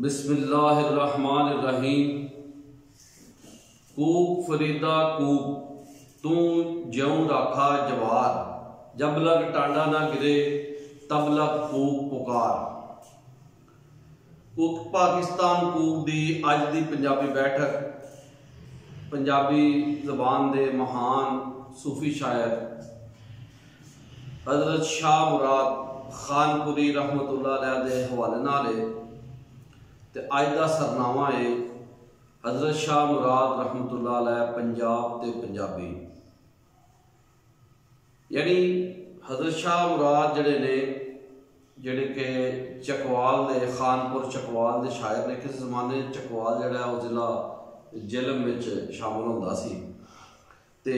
बिस्मिल्लाहिर्रहमानिर्रहीम। कूक फरीदा कूक, तू ज्यों राखा जवार, जब लग टांडा ना गिरे तब लग कूक पुकार। कूक पाकिस्तान कूक दी अज दी पंजाबी बैठक पंजाबी जबान दे महान सूफी शायर हजरत शाह मुराद खानपुरी रहमतुल्लाह अलैह दे हवाले नाल ते अज का सरनामा है हजरत शाह मुराद रहमतुल्लाह अलैह पंजाब ते पंजाबी। यानी हजरत शाह मुराद जड़े के चकवाल दे खानपुर चकवाल दे शायर ने। किस जमाने चकवाल जड़ा वो जिला जेलम में शामिल होंदा सी ते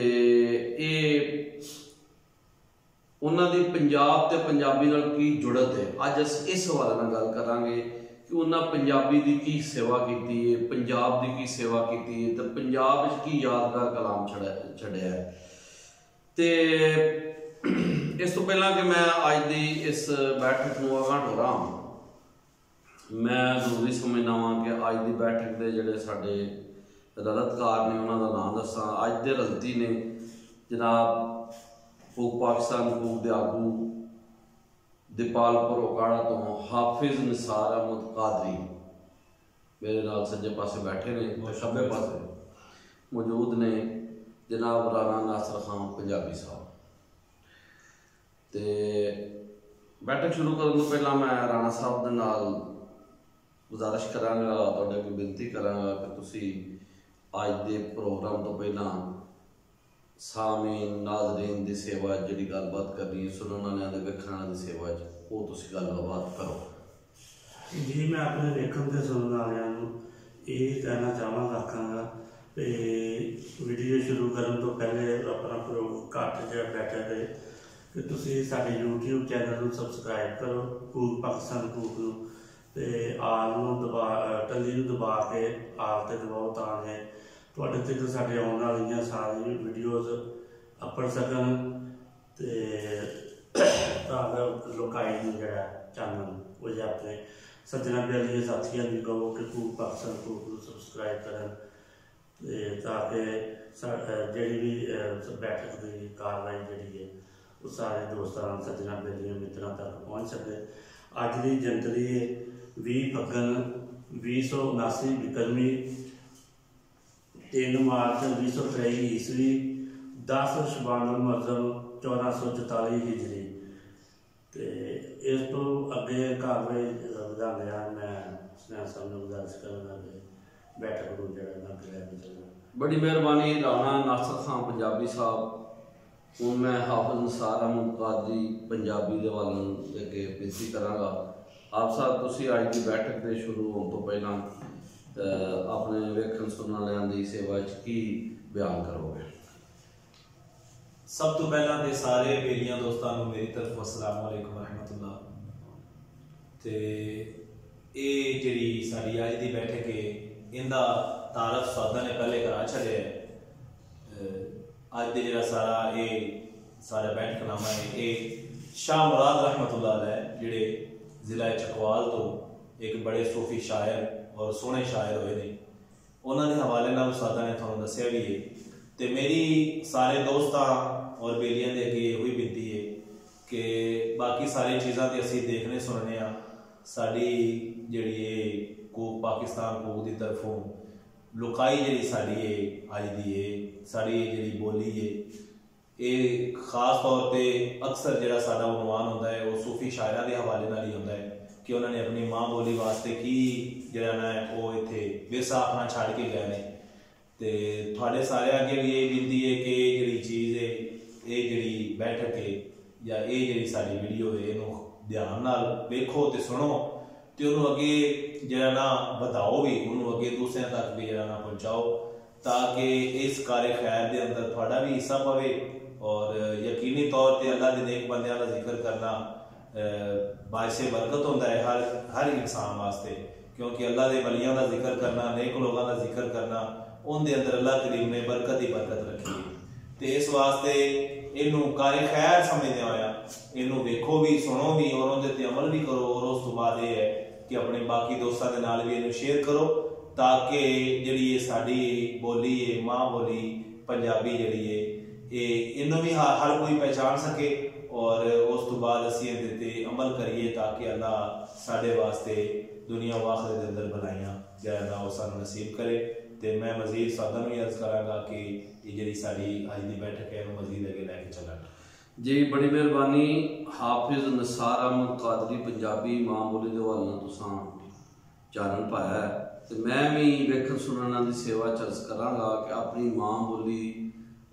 उन्हां दी पंजाब ते पंजाबी नाल की जुड़त है। अज अस इस हवाले नाल गल करांगे कि उन्हें पंजाबी की की सेवा की है, पंजाब की की सेवा की है, तो पंजाब की यादगार कलाम छड़िया है। तो इस तो पहला कि मैं अज की इस बैठक को अगां टोरां, मैं जरूरी समझना वा कि अज की बैठक के जोड़े साडे रलतकार ने उन्होंने नाम दसा। अज के रलती ने जनाब कूक पाकिस्तान कूक दे आगू दीपालपुर ओकाड़ा तो हाफिज निसार अहमद कादरी मेरे नाल सज्जे पासे बैठे ने, खब्बे पासे मौजूद ने जनाब राणा नासिर खान पंजाबी साहब। तो बैठक शुरू करने तो पहला मैं राणा साहब के नाल गुजारिश करांगा, तुहाडे अगे बेनती करांगा कि तुसी अज के प्रोग्राम तो पहला सामीन नाज़रीन की सेवा जी गलबात करनी सुनने वाले वेखण वाले की सेवा वो तुसी गलबात करो जी। मैं अपने वेखण ते सुनने वालों ये कहना चाहांगा आखांगा कि वीडियो शुरू करने तो पहले अपना घट जो बैठा रहे कि तुसी साडे यूट्यूब चैनल को सबसक्राइब करो कूक पाकिस्तान कूक नूं ते आल नूं दबा टल्ली नूं दबा के आल ते दबाओ तां तुहाडे तक साडे आउण वालियां सारी वीडियोज़ अपड़ सकन ते लोकाई जोड़ा चैनल वो अपने सज्जना बेलिए साथियों भी कहो कि कूक पाकिस्तान कूक को सबसक्राइब करन ताकि जी भी बैठक की कार्रवाई जी है वो सारे दोस्तों सज्जना बेलियों मित्रों तक पहुँच सके। अज की जनतरी 20 फग्गन 2079 विक्रमी 3 मार्च 2023 ईस्वी 10 शबान मुअज़्ज़म 1444 हिजरी। तो इस तो अगे कार्रवाई वधाने मैं स्नेह साहब ने गुजारिश करूँगा कि बैठक को जरा अगे लैके चलना। बड़ी मेहरबानी राणा नासिर खान पंजाबी साहब। हूँ मैं हाफिज निसार अहमद कादरी पंजाबी के वाल अगे बेनती कराँगा आप साहब तुसी अज की बैठक के शुरू होने तो पहला अपने वेखण सुनने वालों की सेवा की बयान करोगे। सब तो पहला तो सारे बेलियां दोस्तों को मेरी तरफ अस्सलाम वालेकुम रहमतुल्लाह। ते ये जी साड़ी अज की बैठक है इनका तारफ सादा ने पहले करा छड़े। अज के जो सारा ये सारा बैठकनामा है ये शाह मुराद रहमतुल्लाह अलैह जिहड़े जिला चकवाल तो एक बड़े सूफी शायर और सोहने शायर होए ने उन्होंने हवाले नाल सादा ने तुहानूं दस्सिया भी है। तो मेरी सारे दोस्तों और बेलियां दे अगे यही विनती है कि बाकी सारी चीज़ां तो असीं देखने सुनने साड़ी जिहड़ी कूक पाकिस्तान कूक की तरफों लुकाई जिहड़ी साड़ी है अज दी है साड़ी जिहड़ी बोली है ये खास तौर पर अक्सर जिहड़ा साडा उनवान होंदा है वो सूफी शायरां के हवाले नाल ही होंदा है कि उन्होंने अपनी माँ बोली वास्ते की जिहड़ा ना वो इत्थे विरसा अपना छड़ के गए ने। ते थोड़े सारे अगे भी ये विनती है कि जिहड़ी चीज़ है ये जिहड़ी बैठक है या ये जिहड़ी साडी वीडियो है इहनूं ध्यान नाल वेखो ते सुनो ते उहनूं अगे जिहड़ा ना वधाओ भी उहनूं अगे दूसरिਆਂ तक भी जिहड़ा ना पहुँचाओ ताकि इस कार्य खैर के अंदर थोड़ा भी हिस्सा पवे और यकीनी तौर पर अल्लाह के नेक बंदियां का जिक्र करना बाइसे बरकत होता है हर इंसान वास्ते क्योंकि अल्लाह के वलियां का जिक्र करना नेक लोगों का जिक्र करना उनके अंदर अल्लाह करीम ने बरकत ही बरकत रखी है। तो इस वास्ते इनू कार्य खैर समझदे होया इनू वेखो भी सुनो भी और उनके अमल भी करो और उस तो बाद यह है कि अपने बाकी दोस्तों के नाल भी इन्हू शेयर करो ताकि जिहड़ी ये साडी बोली है माँ बोली पंजाबी जिहड़ी है इन्हू भी हर कोई पहचान सके और उस तो बाद असीं इहदे ते अमल करिए ताकि अल्लाह साडे वास्ते दुनिया व आखिरत दे अंदर भलाइयां जिहड़ा वो सानू नसीब करे। तो मैं मजीद सादा नूं अर्ज करांगा कि ये जिहड़ी साडी अज दी बैठक है इहनूं मजीद अगे लैके चलण। जी बड़ी मेहरबानी। हाफिज निसार अहमद कादरी पंजाबी मां बोली दे हवाले नाल तुसां चानन पाया है ते मैं भी वेखण सुनण दी सेवा चर्च करांगा कि अपनी मां बोली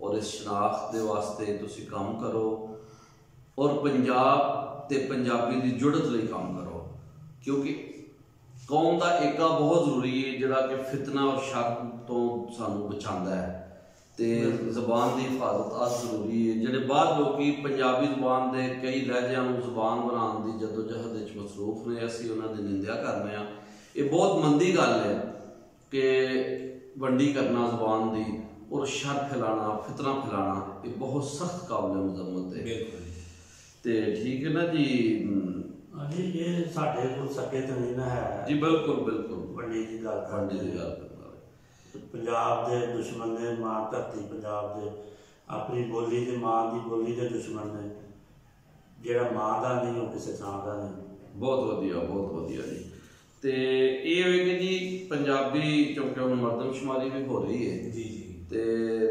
और इस शनाख्त दे वास्ते तुसीं काम करो और पंजाब ते पंजाबी दी जुड़त लई काम करो, क्योंकि कौम का एका बहुत जरूरी है जिहड़ा कि फितना और शक तो सानू बचांदा है ते जबान की हिफाजत अस जरूरी है। जिहड़े बाद लोग पंजाबी जबान के कई लहजियां नूं जबान बनाने की जदोजहद विच मसरूफ ने, असीं उन्हां दी निंदा करने आ। ये बहुत मंदी गल है कि वंडी करना जबान की और शर फैलाना फितना फैलाना ये बहुत सख्त काबिल मजम्मत है। तो ठीक है ना जी। जी ये साढ़े को सके तो नहीं ना है जी बिल्कुल बिल्कुल वंडी की गल वंडी की गल पंजाब के दुश्मन ने मां धरती पंजाब के अपनी बोली के मां की बोली के दुश्मन ने जेड़ा मां का नहीं वो किसी थां का नहीं। बहुत वधिया जी। तो ये होएगी जी पंजाबी क्योंकि हम मरदमशुमारी भी हो रही है जी तो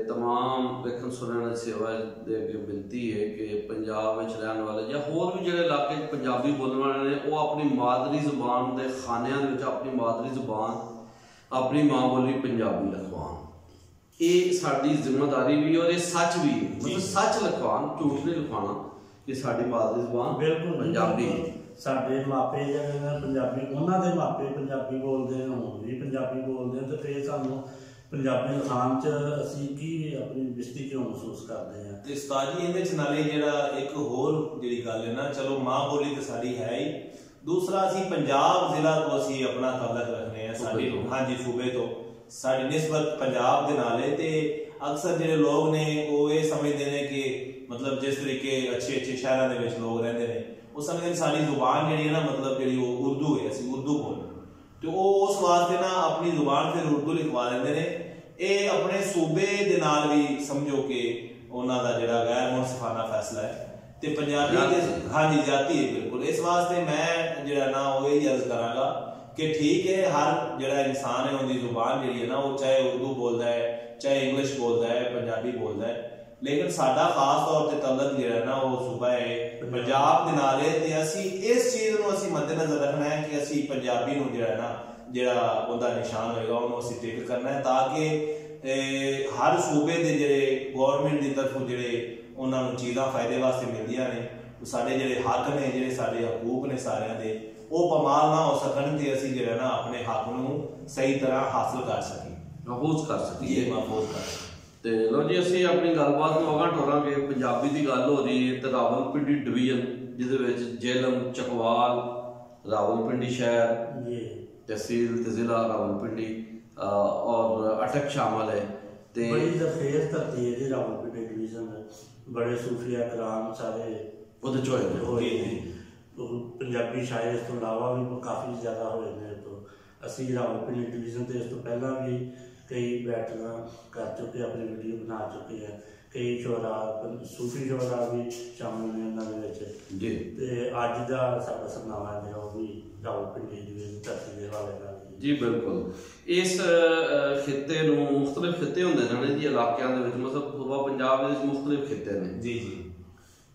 तमाम वेखण सुनने सेवा दे अगे विनती है कि पंजाब में रहने वाले या होर भी जिहड़े इलाके पंजाबी बोलने वाले ने वो अपनी मादरी जबान के खानियां दे विच अपनी मादरी जबान अपनी मां बोली पंजाबी लिखवान। ये साडी जिम्मेदारी भी और ये सच भी है, मतलब सच लिखवान झूठ नहीं लिखवाना कि साडी मादरी जबान बिल्कुल पंजाबी साडे मापे जिहड़े ने पंजाबी उन्हां दे मापे पंजाबी बोलदे ने हुण भी पंजाबी बोलदे ते फिर सानू पंजाबी लिखाण च असीं की अपनी बिस्ती क्यों महसूस करते हैं। ते उस्ताद जी इहदे च नाले जिहड़ा एक होर जिहड़ी गल है ना, चलो मां बोली तो साडी है ही, दूसरा असीं पंजाब जिला तो असीं अपना ताल्लुक रखने हैं साडी हाँ जी सूबे तो साडी निस्बत पंजाब दे नाल है। ते अक्सर जिहड़े लोग ने वो ये समझते हैं कि मतलब जिस तरीके अच्छे अच्छे शहरों दे विच लोग रहिंदे ने वो समझदे साडी जुबान जिहड़ी है ना मतलब जिहड़ी वो उर्दू है असीं उर्दू बोलने तो वो उस वास्ते ना अपनी जुबान फिर उर्दू लिखवा लेंदे ने। ये अपने सूबे दे नाल भी समझो कि उन्हां दा जिहड़ा गैर मुनसिफाना फैसला है ते पंजाबी दे हाँ जी जाती है बिल्कुल। इस वास्ते मैं जिहड़ा ना वो यही अर्ज करांगा कि ठीक है हर जिहड़ा इंसान है उनकी जुबान जिहड़ी है ना वो चाहे उर्दू बोलता है चाहे इंग्लिश बोलता है पंजाबी बोलता है, लेकिन साडा खास तौर ते तल्लक जिहड़ा ना वो सूबा है पंजाब दे नाल है ते असीं इस चीज़ नूं असीं मद्देनज़र रखना है कि असीं पंजाबी नूं जिहड़ा ना जिहड़ा उहदा निशान होएगा उहनूं असीं टिक करना है ताकि हर सूबे दे जिहड़े गौरमेंट दी तरफों जिहड़े उहनां नूं चीज़ां फायदे वास्ते मिलदियां ने साडे जिहड़े हक ने जिहड़े साडे हकूक ने सारियां दे वो पमाल ना हो सकन ते असीं जिहड़ा ना अपने हक नूं सही तरह हासिल कर सकीए महफूज कर सकीए। तो लो जी असीं अपनी गलबात नूं अगां टोरांगे। पंजाबी की गल हो रही है तो रावलपिंडी डिवीजन जिहदे विच जेलम चकवाल रावलपिंडी शहर तहसील ते जिला रावलपिंडी और अटक शामिल है। बड़ी दफेर धरती है जी रावलपिंडी डिवीजन बड़े सूफिया कराम सारे उहदे च होए ने पंजाबी शायर इस तो इलावा भी काफ़ी ज़्यादा होए ने। तो असीं रावलपिंडी डिवीजन ते इस तो पहला भी कई बैठक कर चुके अपनी वीडियो बना चुके हैं, कई शोरा सूफी शोरा भी शामिल ने उन्होंने जी। तो अज का साडा सरनामा है वो भी रावलपिंडी डिवीजन धरती के हवाले नाल जी बिल्कुल। इस खिते नूं मुख्तलिफ खिते होंदे ने जी इलाकिਆਂ ਦੇ ਵਿੱਚ मतलब सूबा पंजाब ਦੇ ਵਿੱਚ मुख्तलिफ खिते ने जी जी।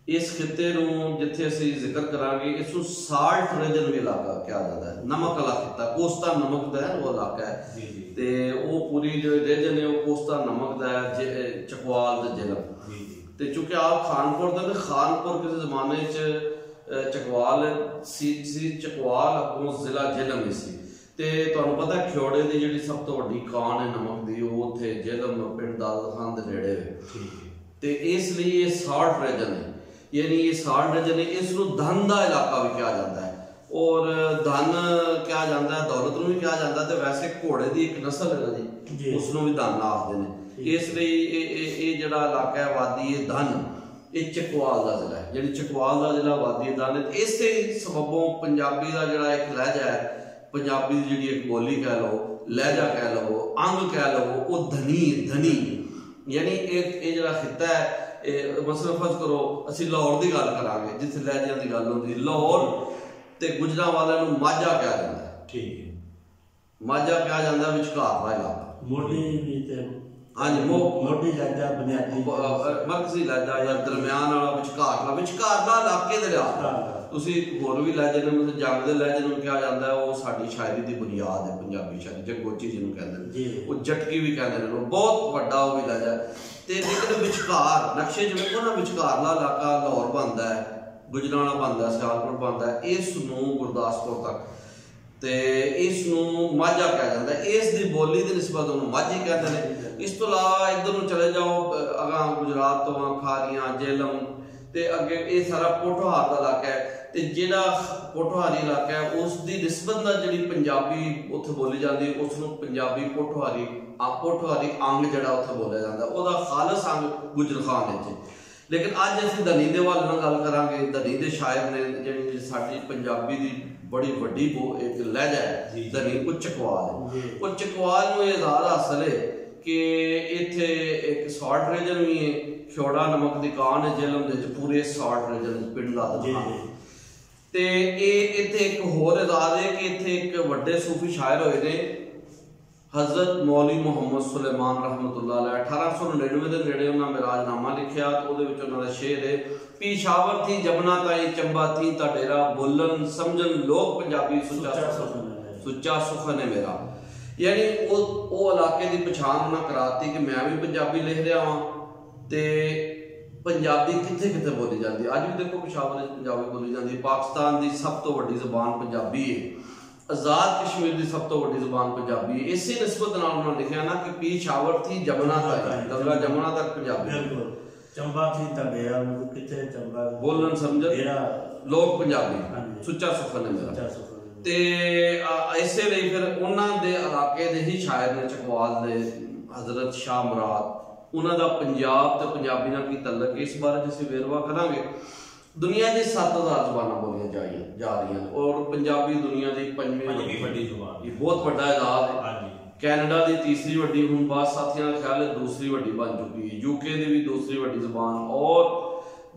इस खिते नूं जिथे असीं जिक्र करांगे इसनूं साल्ट रीजन भी इलाका कहा जाता है, नमक वाला खिता कोस्ता नमक का है वो इलाका है जी जी। ते वो पूरी जो रीजन है वो कोस्ता नमक का है चकवाल ते जिलम जी जी। ते चूंकि आप खानपुर दे ते खानपुर किसी जमाने च चकवाल सी चकवाल अगों जिला जिलम ही सी ते तुहानूं पता है खियोड़े दी जिहड़ी सब तो वड्डी कान है नमक दी वो उत्थे जिलम पिंड दादल खान दे नेड़े है ते इसलिए ये साल्ट रीजन है, यानी ये साल्ट रीजन है। इसनूं धन का इलाका भी कहा जाता है और धन कहा जाता है दौलत नूं भी कहा जाता है। तो वैसे घोड़े की एक नस्ल है ना जी उसनूं भी धन आखदे ने। इसलिए ये जिहड़ा इलाका है वादी है धन ये चकवाल का जिला है, जिहड़ी चकवाल का जिला वादी है धन। इस सबबों पंजाबी का जिहड़ा एक लहजा है पंजाबी की जिहड़ी एक बोली कह लो, लहजा कह लो, अंग कह लो, वो धनी यानी एक ये जिहड़ा खिता है मसलन फर्ज करो असीं लाहौर की गल करांगे जिथे लहजियां की गल होंदी, लाहौर ते गुजरांवाले नूं माझा कहा जाता है। ठीक है, माझा कहा जाता है विचकार का इलाका। मोटी भी ते हाँ जी, मोटी लहजा बुनियादी मरकजी लहजा या दरम्यान वाला विचकारला इलाके दे लिहाज तुसीं होर भी लहजे ने मतलब जंग दे लहजे नूं कहा जाता है, वो साडी शायरी दी बुनियाद है पंजाबी शायरी, जगोची जिन्होंने कहते हैं, वो जटकी भी कहते हैं, बहुत वड्डा वो भी लहजा है। ते लेकिन विचकार नक्शे च वेखो ना, विचकारला इलाका लाहौर बनता है, गुजरांवाला बनता है, सियालकोट बनता है, इस नूं गुरदासपुर तक ते इस नूं माझा कहा जाता है। इस दी बोली दी निस्बत उन्होंने माझी कहते हैं। इस तो इलावा इधर नूं चले जाओ अगां गुजरात तो खारियां जेहलम ते अगे ये सारा पोठोहार का इलाका है, ते जिहड़ा पोठोहारी इलाका है उस दी निस्बत नाल जिहड़ी पंजाबी उत्थे बोली जाती है, उस नूं पंजाबी पोठोहारी अंग जिहड़ा उत्थे बोलिया जाता है, उहदा खालस अंग गुजरखान है। लेकिन अज असीं धनी दे हवाले नाल गल करांगे। धनी दे शायर ने जिहड़ी साडी पंजाबी दी बड़ी वड्डी एक लहजा है, धनी उच्चकवाल है। उच्चकवाल नूं ये इज़ार हासिल है कि इत्थे एक सॉल्ट रीजन भी है, खियोड़ा नमक दी कान है जेहलम दे पूरे सॉल्ट रीजन पिंड दा ते इत्थे एक होर इज़ार है कि इत्थे एक वड्डे सूफी शायर होए ने हज़रत मौलवी मुहम्मद सुलेमान रहमतुल्लाह अलैह। 1899 के नेड़े उन्होंने मिराजनामा लिखिया, तो उहदे विच उन्हां दा शेर है, पीशावर थी जमुना ताई चंबा थी ता डेरा, बोलन समझन लोग पंजाबी सुच्चा सुखन है मेरा। यानी वो इलाके की पछाण उन्हें कराती कि मैं भी पंजाबी लिख रहा हाँ, ते पंजाबी कित्थे कित्थे बोली जाती है। अज भी देखो पिशावर पंजाबी बोली जाती है। पाकिस्तान की सब तो वड्डी ज़बान पंजाबी है, आजाद कश्मीर की सब तो वड्डी ज़बान पंजाबी है। इसी निस्बत नाल उन्होंने लिखा ना कि पीशावर थी जमुना तक, दरगाह जमुना तक पंजाबी, चंबा थी तबेरा किथे चंबा, बोलन समझ लोग पंजाबी, सुच्चा सुखन है मेरा। ते इसे लिए फिर उन्होंने दे इलाके दे ही शायर ने चकवाल दे हजरत शाह मुराद, उन्हों का पंजाब ते पंजाबी नाल की तल्लक, इस बारे असीं वेरवा करांगे। दुनिया की 7000 ज़बानां बोलियां जा रही हैं और पंजाबी दुनिया की पंजवीं वड्डी ज़बान, ये बहुत वड्डा इजाद है। कैनेडा की तीसरी वड्डी, हुण बाद साथियों का ख्याल है दूसरी वड्डी बन चुकी है। यूके की भी दूसरी वड्डी ज़बान, और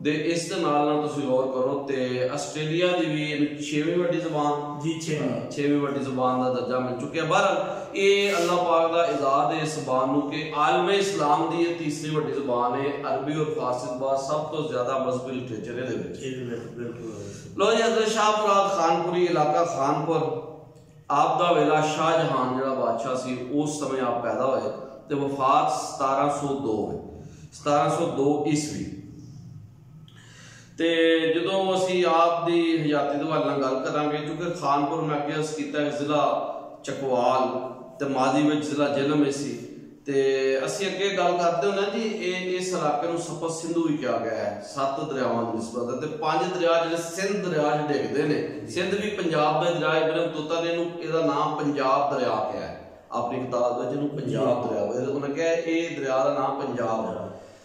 दे इस दे नाल नाल तुसीं गौर करो ते आस्ट्रेलिया की भी 6वीं वड्डी ज़बान जी, 6वीं वड्डी ज़बान का दर्जा मिल चुका है। बहरहाल ये अल्लाह पाक का इजाद है इस ज़बान नूं कि आलमे इस्लाम की ये तीसरी वड्डी ज़बान है। अरबी और फारसी के बाद सब तो ज़्यादा मजहबी लिटरेचर इहदे विच। लो जी, हज़रत शाह मुराद खानपुरी इलाका खानपुर, आप दा वेला शाहजहान जिहड़ा बादशाह सी उस समय आप पैदा होए ते वफात 1702 है, 1702 ईस्वी। ते जदों असीं आप दी हयाती दे हवाले नाल गल करांगे, क्योंकि खानपुर मैं अगे अर्ज कीता है जिला चकवाल ते माजी विच जिला जेहलम सी, ते असीं अगे गल करदे हुंदे जी इस इलाके नूं सपत सिंधु भी कहा गया है। 7 दरियावां दी निस्बत है ते 5 दरिया जिहड़े सिंध दरिया डिगदे ने, सिंध भी पंजाब दा दरिया, इब्न बतूता ने इहदा नाम पंजाब दरिया किया है अपनी किताब विच, इहनूं पंजाब दरिया उन्होंने कहा इह दरिया दा नाम पंजाब है।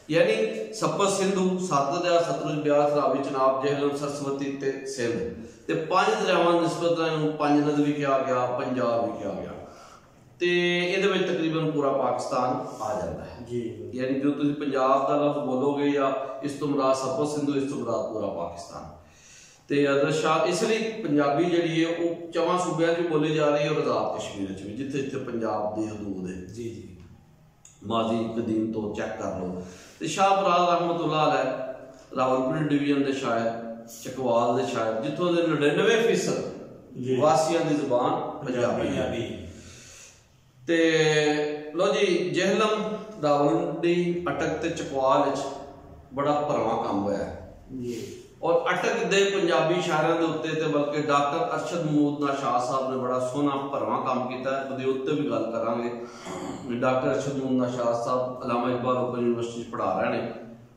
यानी सपत सिंधु 7 दरिया सतलुज ब्यास रावी चनाब जेहलम सरस्वती ते सिंध, ते 5 दरियावां दी निस्बत नाल 5 नद भी कहा गया, पंजाब भी कहा गया, ते इहदे विच तकरीबन पूरा पाकिस्तान आ जाता है जी। यानी जो तुसीं पंजाब दा लफ्ज़ बोलोगे या इस तो मुराद सपत सिंधु, इस तो मुराद पूरा पाकिस्तान। ते हज़रत शाह इसलिए पंजाबी जिहड़ी है वो 4 सूबे च बोली जा रही है और आजाद कश्मीर च भी, जिथे जिथे पंजाब दी हदूद है जी जी, माजी कदीम तो चेक कर लो। ते शाह मुराद रहमतुल्लाह अलैह रावलपिंडी डिवीजन के शायर, चकवाल के शायर, जिथों के 99% वासियों की ज़बान पंजाबी। ते लो जी, जेहलम रावलपिंडी अटक ते चकवाल बड़ा भरवां काम होया है, और अटक दे पंजाबी शायरां दे उत्ते ते बल्कि डॉक्टर अरशद महमूद नाशाद साहब ने बड़ा सोहना भरवां काम किया है, ਉਹਦੇ ਉੱਤੇ भी गल करांगे। डॉक्टर अरशद महमूद नाशाद साहब अलामा इकबाल ओपन यूनिवर्सिटी पढ़ा रहे हैं,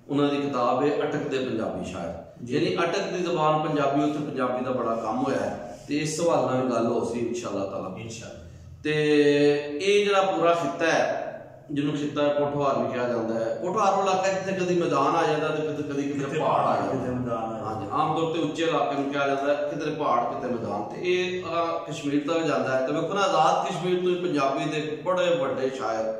उन्होंने किताब है अटक दे पंजाबी शायर, यानी अटक की ज़बान पंजाबी, उत्थे पंजाबी का बड़ा काम होया है। तो इस सवाल भी गल हो सी इंशाअल्लाह ताला। ते ये जिहड़ा पूरा खिता है ਜਿਹਨੂੰ ਖਿੱਤਾ ਪੋਠੋਹਾਰ ਵੀ ਕਿਹਾ ਜਾਂਦਾ ਹੈ। ਪੋਠੋਹਾਰ ਇਲਾਕਾ ਜਿੱਥੇ ਕਦੀ ਮੈਦਾਨ ਆ ਜਾਂਦਾ ਤੇ ਕਦੀ ਕਿਤੇ ਪਹਾੜ ਆ ਜਾਂਦਾ। ਹਾਂਜੀ, ਆਮ ਤੌਰ ਤੇ ਉੱਚੇ ਇਲਾਕੇ ਨੂੰ ਕਿਹਾ ਜਾਂਦਾ ਹੈ, ਕਿਤੇ ਪਹਾੜ ਕਿਤੇ ਮੈਦਾਨ। ਤੇ ਇਹ ਕਸ਼ਮੀਰ ਤੱਕ ਜਾਂਦਾ ਹੈ। ਤੇ ਵੇਖੋ ਨਾ, ਆਜ਼ਾਦ ਕਸ਼ਮੀਰ ਤੋਂ ਪੰਜਾਬੀ ਦੇ ਬੜੇ ਵੱਡੇ ਸ਼ਾਇਰ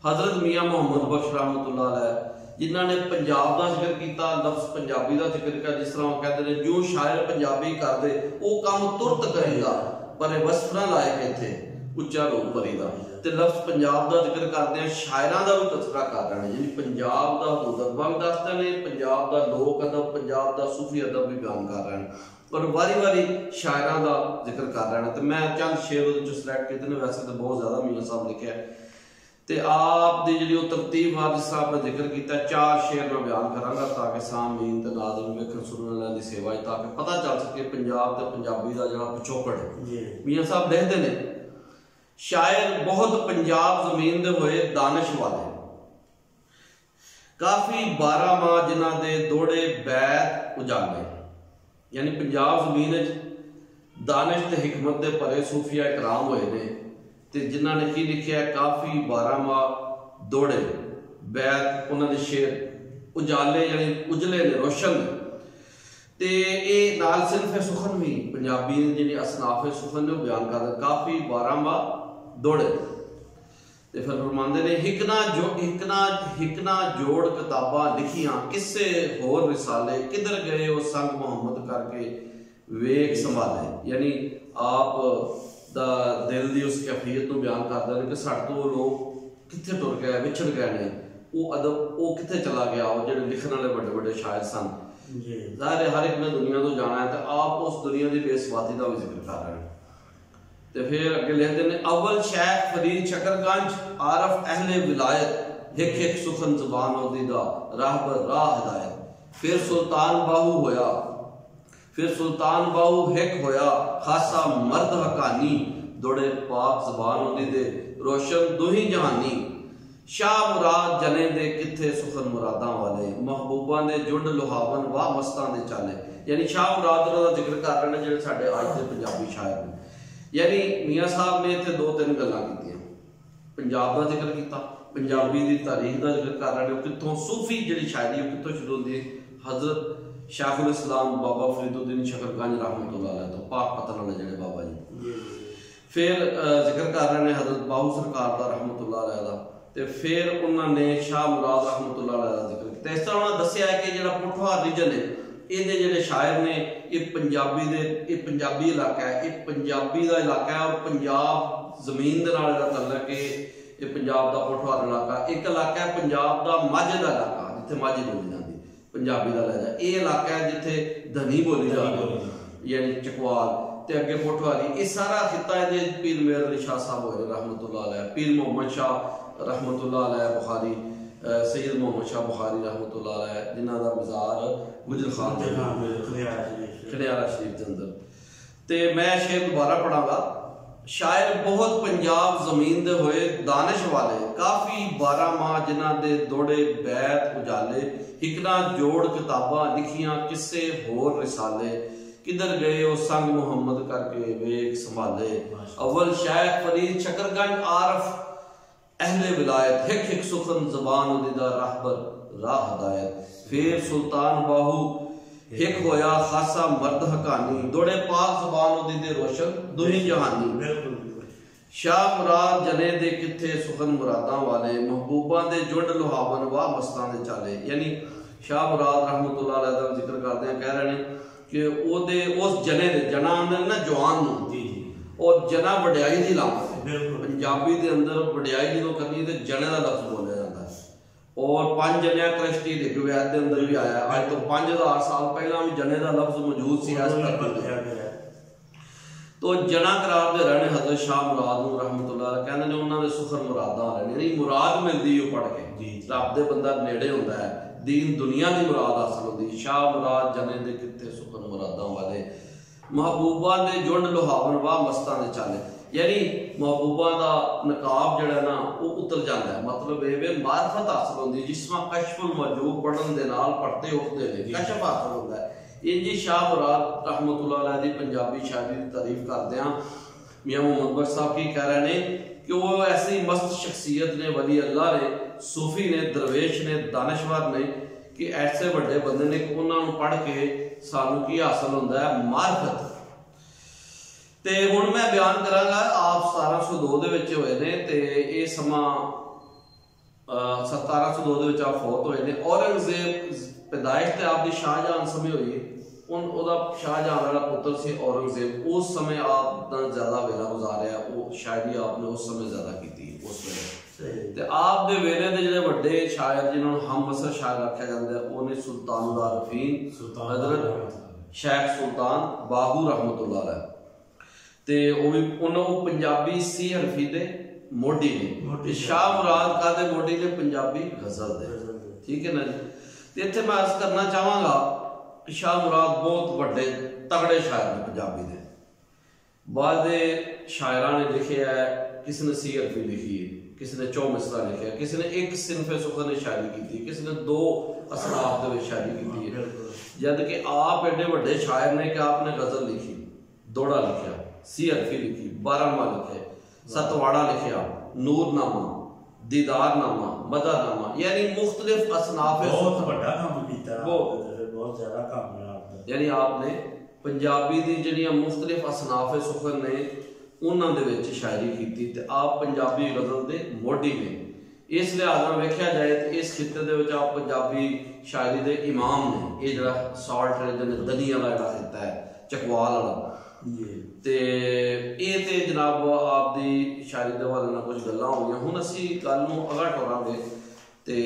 ਹਜ਼ਰਤ ਮੀਆਂ ਮੁਹੰਮਦ ਬਖਸ਼ ਰਹਿਮਤੁल्लाह अलैह, जिन्हों ने पंजाब का जिक्र किया, लफ्ज पंजाबी का जिक्र किया। जिस तरह कहते हैं जो शायर पंजाबी कर दे वो काम तुरंत करेगा, पर वसफ ना लायक इत्थे उच्चा रूप भरी का। तो लफ्ज पंजाब का जिक्र करते हैं, शायरों का भी तस्करा कर रहे हैं, यानी पंजाब का अदब दसते हैं, पंजाब का लोक अदब, पंजाब का सूफी अदब भी बयान कर रहे हैं और वारी वारी शायरों का जिक्र कर रहे हैं। तो मैं चंद शेर सिलेक्ट किए ने, वैसे तो बहुत ज़्यादा मियां साहब लिखे है। ਤੇ ਆਪ ਦੀ ਜਿਹੜੀ ਉਹ ਤਰਤੀਬ ਆ, ਜਿਸ ਤਰ੍ਹਾਂ ਆਪਾਂ ਜ਼ਿਕਰ ਕੀਤਾ, 4 ਸ਼ੇਰ ਮੈਂ ਬਿਆਨ ਕਰਾਂਗਾ ਤਾਂ ਕਿ ਸਾਮੀਨ ਤੇ ਨਾਜ਼ਰੀਨ ਵੇਖਣ ਸੁਣਨ ਵਾਲਿਆਂ ਦੀ ਸੇਵਾ ਤਾਂ ਕਿ ਪਤਾ ਚੱਲ ਸਕੇ ਪੰਜਾਬ ਤੇ ਪੰਜਾਬੀ ਦਾ ਜਿਹੜਾ ਪਿਛੋਕੜ ਹੈ। ਮੀਆਂ ਸਾਹਿਬ ਲਿਖਦੇ ਨੇ, ਸ਼ਾਇਰ ਬਹੁਤ ਪੰਜਾਬ ਜ਼ਮੀਨ ਦੇ ਹੋਏ ਦਾਨਿਸ਼ ਵਾਲੇ, ਕਾਫੀ 12 ਮਾਹ ਜਿਨ੍ਹਾਂ ਦੇ ਦੋੜੇ ਬੈਤ ਉਜਾਲੇ। ਯਾਨੀ ਪੰਜਾਬ ਜ਼ਮੀਨ ਵਿੱਚ ਦਾਨਿਸ਼ ਤੇ ਹਿਕਮਤ ਦੇ ਭਰੇ ਸੂਫੀਆ ਇਕਰਾਮ ਹੋਏ ਨੇ ਤੇ ਜਿਨ੍ਹਾਂ ਨੇ ਕੀ ਲਿਖਿਆ, ਕਾਫੀ 12 ਮਾਹ ਦੋੜੇ ਬੈਤ, ਉਹਨਾਂ ਦੇ ਸ਼ੇਰ ਉਜਾਲੇ ਯਾਨੀ ਉਜਲੇ ਨੇ, ਰੋਸ਼ਨ ਨੇ। ਤੇ ਇਹ ਨਾਲ ਸਿਨਫ ਸੁਖਨ ਵੀ ਪੰਜਾਬੀ ਦੀ ਜਿਹੜੀ ਅਸਨਾਫ ਸੁਖਨ ਨੇ ਉਹ ਬਿਆਨ ਕਰਦੇ, ਕਾਫੀ 12 ਮਾਹ ਦੋੜੇ। ਤੇ ਫਿਰ ਫਰਮਾਉਂਦੇ ਨੇ, ਹਿਕਨਾ ਜੋੜ ਕਿਤਾਬਾਂ ਲਿਖੀਆਂ, ਕਿਸੇ ਹੋਰ ਰਿਸਾਲੇ, ਕਿਧਰ ਗਏ ਉਹ ਸੰਗ ਮੁਹੰਮਦ ਕਰਕੇ ਵੇਖ ਸੰਭਾਲੇ। ਯਾਨੀ ਆਪ ਦਾ ਦਿਲ ਦੀ ਉਸ ਕੈਫੀਅਤ ਨੂੰ ਬਿਆਨ ਕਰਦਾ ਨੇ ਕਿ ਸਾਡੇ ਤੋਂ ਲੋਕ ਕਿੱਥੇ ਟੁਰ ਗਏ, ਵਿਛੜ ਗਏ ਨੇ, ਉਹ ਅਦਬ ਉਹ ਕਿੱਥੇ ਚਲਾ ਗਿਆ, ਉਹ ਜਿਹੜੇ ਲਿਖਣ ਵਾਲੇ ਵੱਡੇ ਵੱਡੇ ਸ਼ਾਇਰ ਸਨ। ਜ਼ਾਹਿਰ ਹਰ ਇੱਕ ਨੇ ਦੁਨੀਆ ਤੋਂ ਜਾਣਾ ਹੈ ਤੇ ਆਪ ਉਸ ਦੁਨੀਆ ਦੀ ਬੇਸਵਾਦੀ ਦਾ ਵੀ ਜ਼ਿਕਰ ਕਰ ਰਹੇ ਨੇ। ਤੇ ਫਿਰ ਅੱਗੇ ਲਿਖਦੇ ਨੇ, ਅਵਲ ਸ਼ੈਖ ਫਰੀਦ ਸ਼ਕਰਗੰਜ, ਆਰਫ ਅਹਲੇ ਵਿਲਾਇਤ, ਇੱਕ ਸੁਖਨ ਜ਼ਬਾਨ ਉਹਦੀ ਦਾ ਰਾਹਬਰ ਰਾਹ ਹਦਾਇਤ। ਫਿਰ ਸੁਲਤਾਨ ਬਾਹੂ ਹੋਇਆ, फिर सुल्तान बाहू हिक होया, खासा मर्द हकानी, दौड़े पाक जबान उदी दे रोशन दुही जहानी। शाह मुराद जने दे किथे सुखन मुरादा वाले, महबूबा दे जुंड लुहावन वाह मस्तां दे चाले। यानी शाह मुराद दा जिक्र कर रहे हैं जिहड़े साडे अज दे पंजाबी शायर ने। यानी मियां साहब ने इत्थे 2-3 गल्लां कीतियां, पंजाब दा जिक्र कीता, पंजाबी दी तारीख दा जिक्र कर रहे हैं, कित्थों सूफी जिहड़ी शायरी कित्थों शुरू होंदी है, हजरत शाखुल इस्लाम बाबा फरीदुद्दीन शकरगंज रहमतुल्लाह अलैह तो पाक पतन वाले जेड़े बाबा जी। फिर जिक्र कर रहे हैं हजरत बाहू सरकार दा रहमतुल्लाह अलैह दा। ते फिर उन्होंने शाह मुराद रहमतुल्लाह अलैह दा जिक्र किया। इस तरह उन्होंने दस्सिया है कि जेड़ा पोठोहार रीजन है, ਇਹਦੇ ਜਿਹੜੇ ਸ਼ਾਇਰ ਨੇ, ਇਹ ਪੰਜਾਬੀ ਇਲਾਕਾ ਹੈ, ਇਹ ਪੰਜਾਬੀ ਦਾ ਇਲਾਕਾ ਹੈ ਔਰ ਪੰਜਾਬ ਜ਼ਮੀਨ ਦੇ ਨਾਲ ਜਿਹੜਾ ਤਲਕ ਹੈ, ਇਹ ਪੰਜਾਬ ਦਾ ਪੋਠੋਹਾਰ ਇਲਾਕਾ। ਇੱਕ ਇਲਾਕਾ ਹੈ ਪੰਜਾਬ ਦਾ ਮਾਝੇ ਦਾ ਇਲਾਕਾ, ਜਿੱਥੇ ਮਾਝੀ ਬੋਲੀ ਜਾਂਦੀ पंजाबी का लहजा। ये इलाका है जिथे धनी बोली जाती यानी चकवाल ते अगे पोठोहारी। ये सारा खिता है पीर मेहर अली शाह साहब होए रहमतुल्लाह अलैह, पीर मोहम्मद शाह रहमतुल्लाह अलैह बुखारी, सैयद मोहम्मद शाह बुखारी रहमतुल्लाह अलैह, जिन्हां दा मज़ार गुजर खान खड़ियारा शरीफ के अंदर। ते मैं शेर दोबारा पढ़ांगा, शायर बहुत पंजाब जमीन दे होए दानिश वाले, काफी 12 माह जिन्हां दे दौड़े बैत उजाले। हिकना जोड़ किताबां लिखियां, किस्से होर रिसाले, किधर गए वो संग मुहम्मद करके वेख संभाले। अव्वल शेख फरीद शकरगंज, आरफ अहले विलायत, हिक सुखन जबान उदिदा राहबर राह हदायत। फिर सुल्तान बाहू हिक होया, खासा मर्द हकानी, दौड़े पाक जबान उदिदे रोशन दुही जहानी। शाह मुराद जने दे किथे सुखन मुरादा वाले, महबूबा दे जुंड लुहावन वाह मस्तां दे चाले। यानी शाह मुराद रहमतुल्लाह अलैह दा जिक्र करते हैं, कह रहे हैं कि ओदे उस जने दे, जना आंदे ना जवान नूं, और जना वड्याई दी लामत है। पंजाबी दे अंदर वड्याई जदों करनी ते जने दा लफ्ज बोलिया जाता है। और 5 जनिया कृष्टि रिवायत दे अंदर भी आया, अज तो 5000 साल पहला भी जने दा लफ्ज मौजूद सी इस धरती। तो जना करार दे रहने हजरत शाह मुराद नूं रहमतुल्लाह अलैह, कहंदे ने उन्हां दे सुखन मुरादां रहने, यानी मुराद मिलदी है पढ़ के, रब दे बंदा नेड़े हुंदा है, दीन दुनिया दी मुराद हासिल होंदी। शाह मुराद जने दे किथे सुखन मुरादां वाले, महबूबा दे जुंड लुहावन वाह मस्तां दे चाले। यानी महबूबा दा नकाब जिहड़ा ना वो उतर जाता है, मतलब ये वे मार्फत हासिल होंदी, जिसमें कशफुल मौजूब पढ़न दे नाल पढ़ते उठते ने कशफ हासिल होंदा है। इंजी शाह मुराद रहमतुल्लाह अलैह दी पंजाबी शायरी दी तारीफ करदे हां मियाँ मोहम्मद बख्श साहब की कह रहे हैं कि वो ऐसी मस्त शख्सियत ने, वली अल्लाह ने, सूफी ने, दरवेश ने, दानश्वर ने, कि ऐसे बड़े बंदे ने कि उन्होंने पढ़ के सानू की हासिल होता है मार्फत। तो हुण मैं बयान करांगा आप 1702 दे विच होए ने ते ये समा 1702 दे विच आप फौत होए ने। औरंगजेब पैदाइश तो आपकी शाहजहां समय हुई, शाहजहां वाला पुत्र से औरंगजेब, उस समय आप ज्यादा वेला गुजारिया, वो शायरी आपने उस समय ज्यादा की उस वेले। ते आप दे वेले दे जिहड़े वड्डे शायर जिन्होंने हम असर शायर आख्या जाता है वो ने सुल्तान उल आरफीन हजरत शेख सुल्तान बाहू रहमतुल्लाह अलैह। ते वो भी उन्होंने पंजाबी सी हरफी दे मोडी ने, शाह मुराद का दे मोडी ने पंजाबी गजल दे, ठीक है ना जी। इत्थे मैं अर्ज करना चाहांगा कि शाह मुराद बहुत बड़े तगड़े शायर ने पंजाबी दे। बाद शायरां ने लिखे है, किसी ने सी हरफी लिखी है, किसी ने चौ मिसरा लिखे है, किसी ने एक सिनफे सुखर ने शायरी की, किसी ने दो असनाफ दे शायरी की है। जद कि आप एडे बड़े शायर ने कि आपने गजल लिखी, दौड़ा लिखा, सी हरफी लिखी, बारहमा लिखे, सतवाड़ा लिखा, नूरनामा, दीदारनामा, मददनामा, यानी मुख्तलिफ असनाफ बहुत बड़ा काम कीता, बहुत ज्यादा काम है आपने। यानी आपने पंजाबी दी जिहड़ियां मुख्तलिफ असनाफ सुखर ने उन्हां दे विच शायरी कीती ते आप पंजाबी गजल दे मोडी ने। इस लिहाज नाल वेख्या जाए तो इस खिते दे विच आप पंजाबी शायरी दे इमाम ने। ये जिहड़ा साल्ट दनी वाला जिहड़ा खिता है चकवाल वाला ते ये ते जनाब आप दी शायरी दे हवाले नाल कुछ गल्लां हो गईयां। हुण असीं गल नूं अगां टोरांगे ते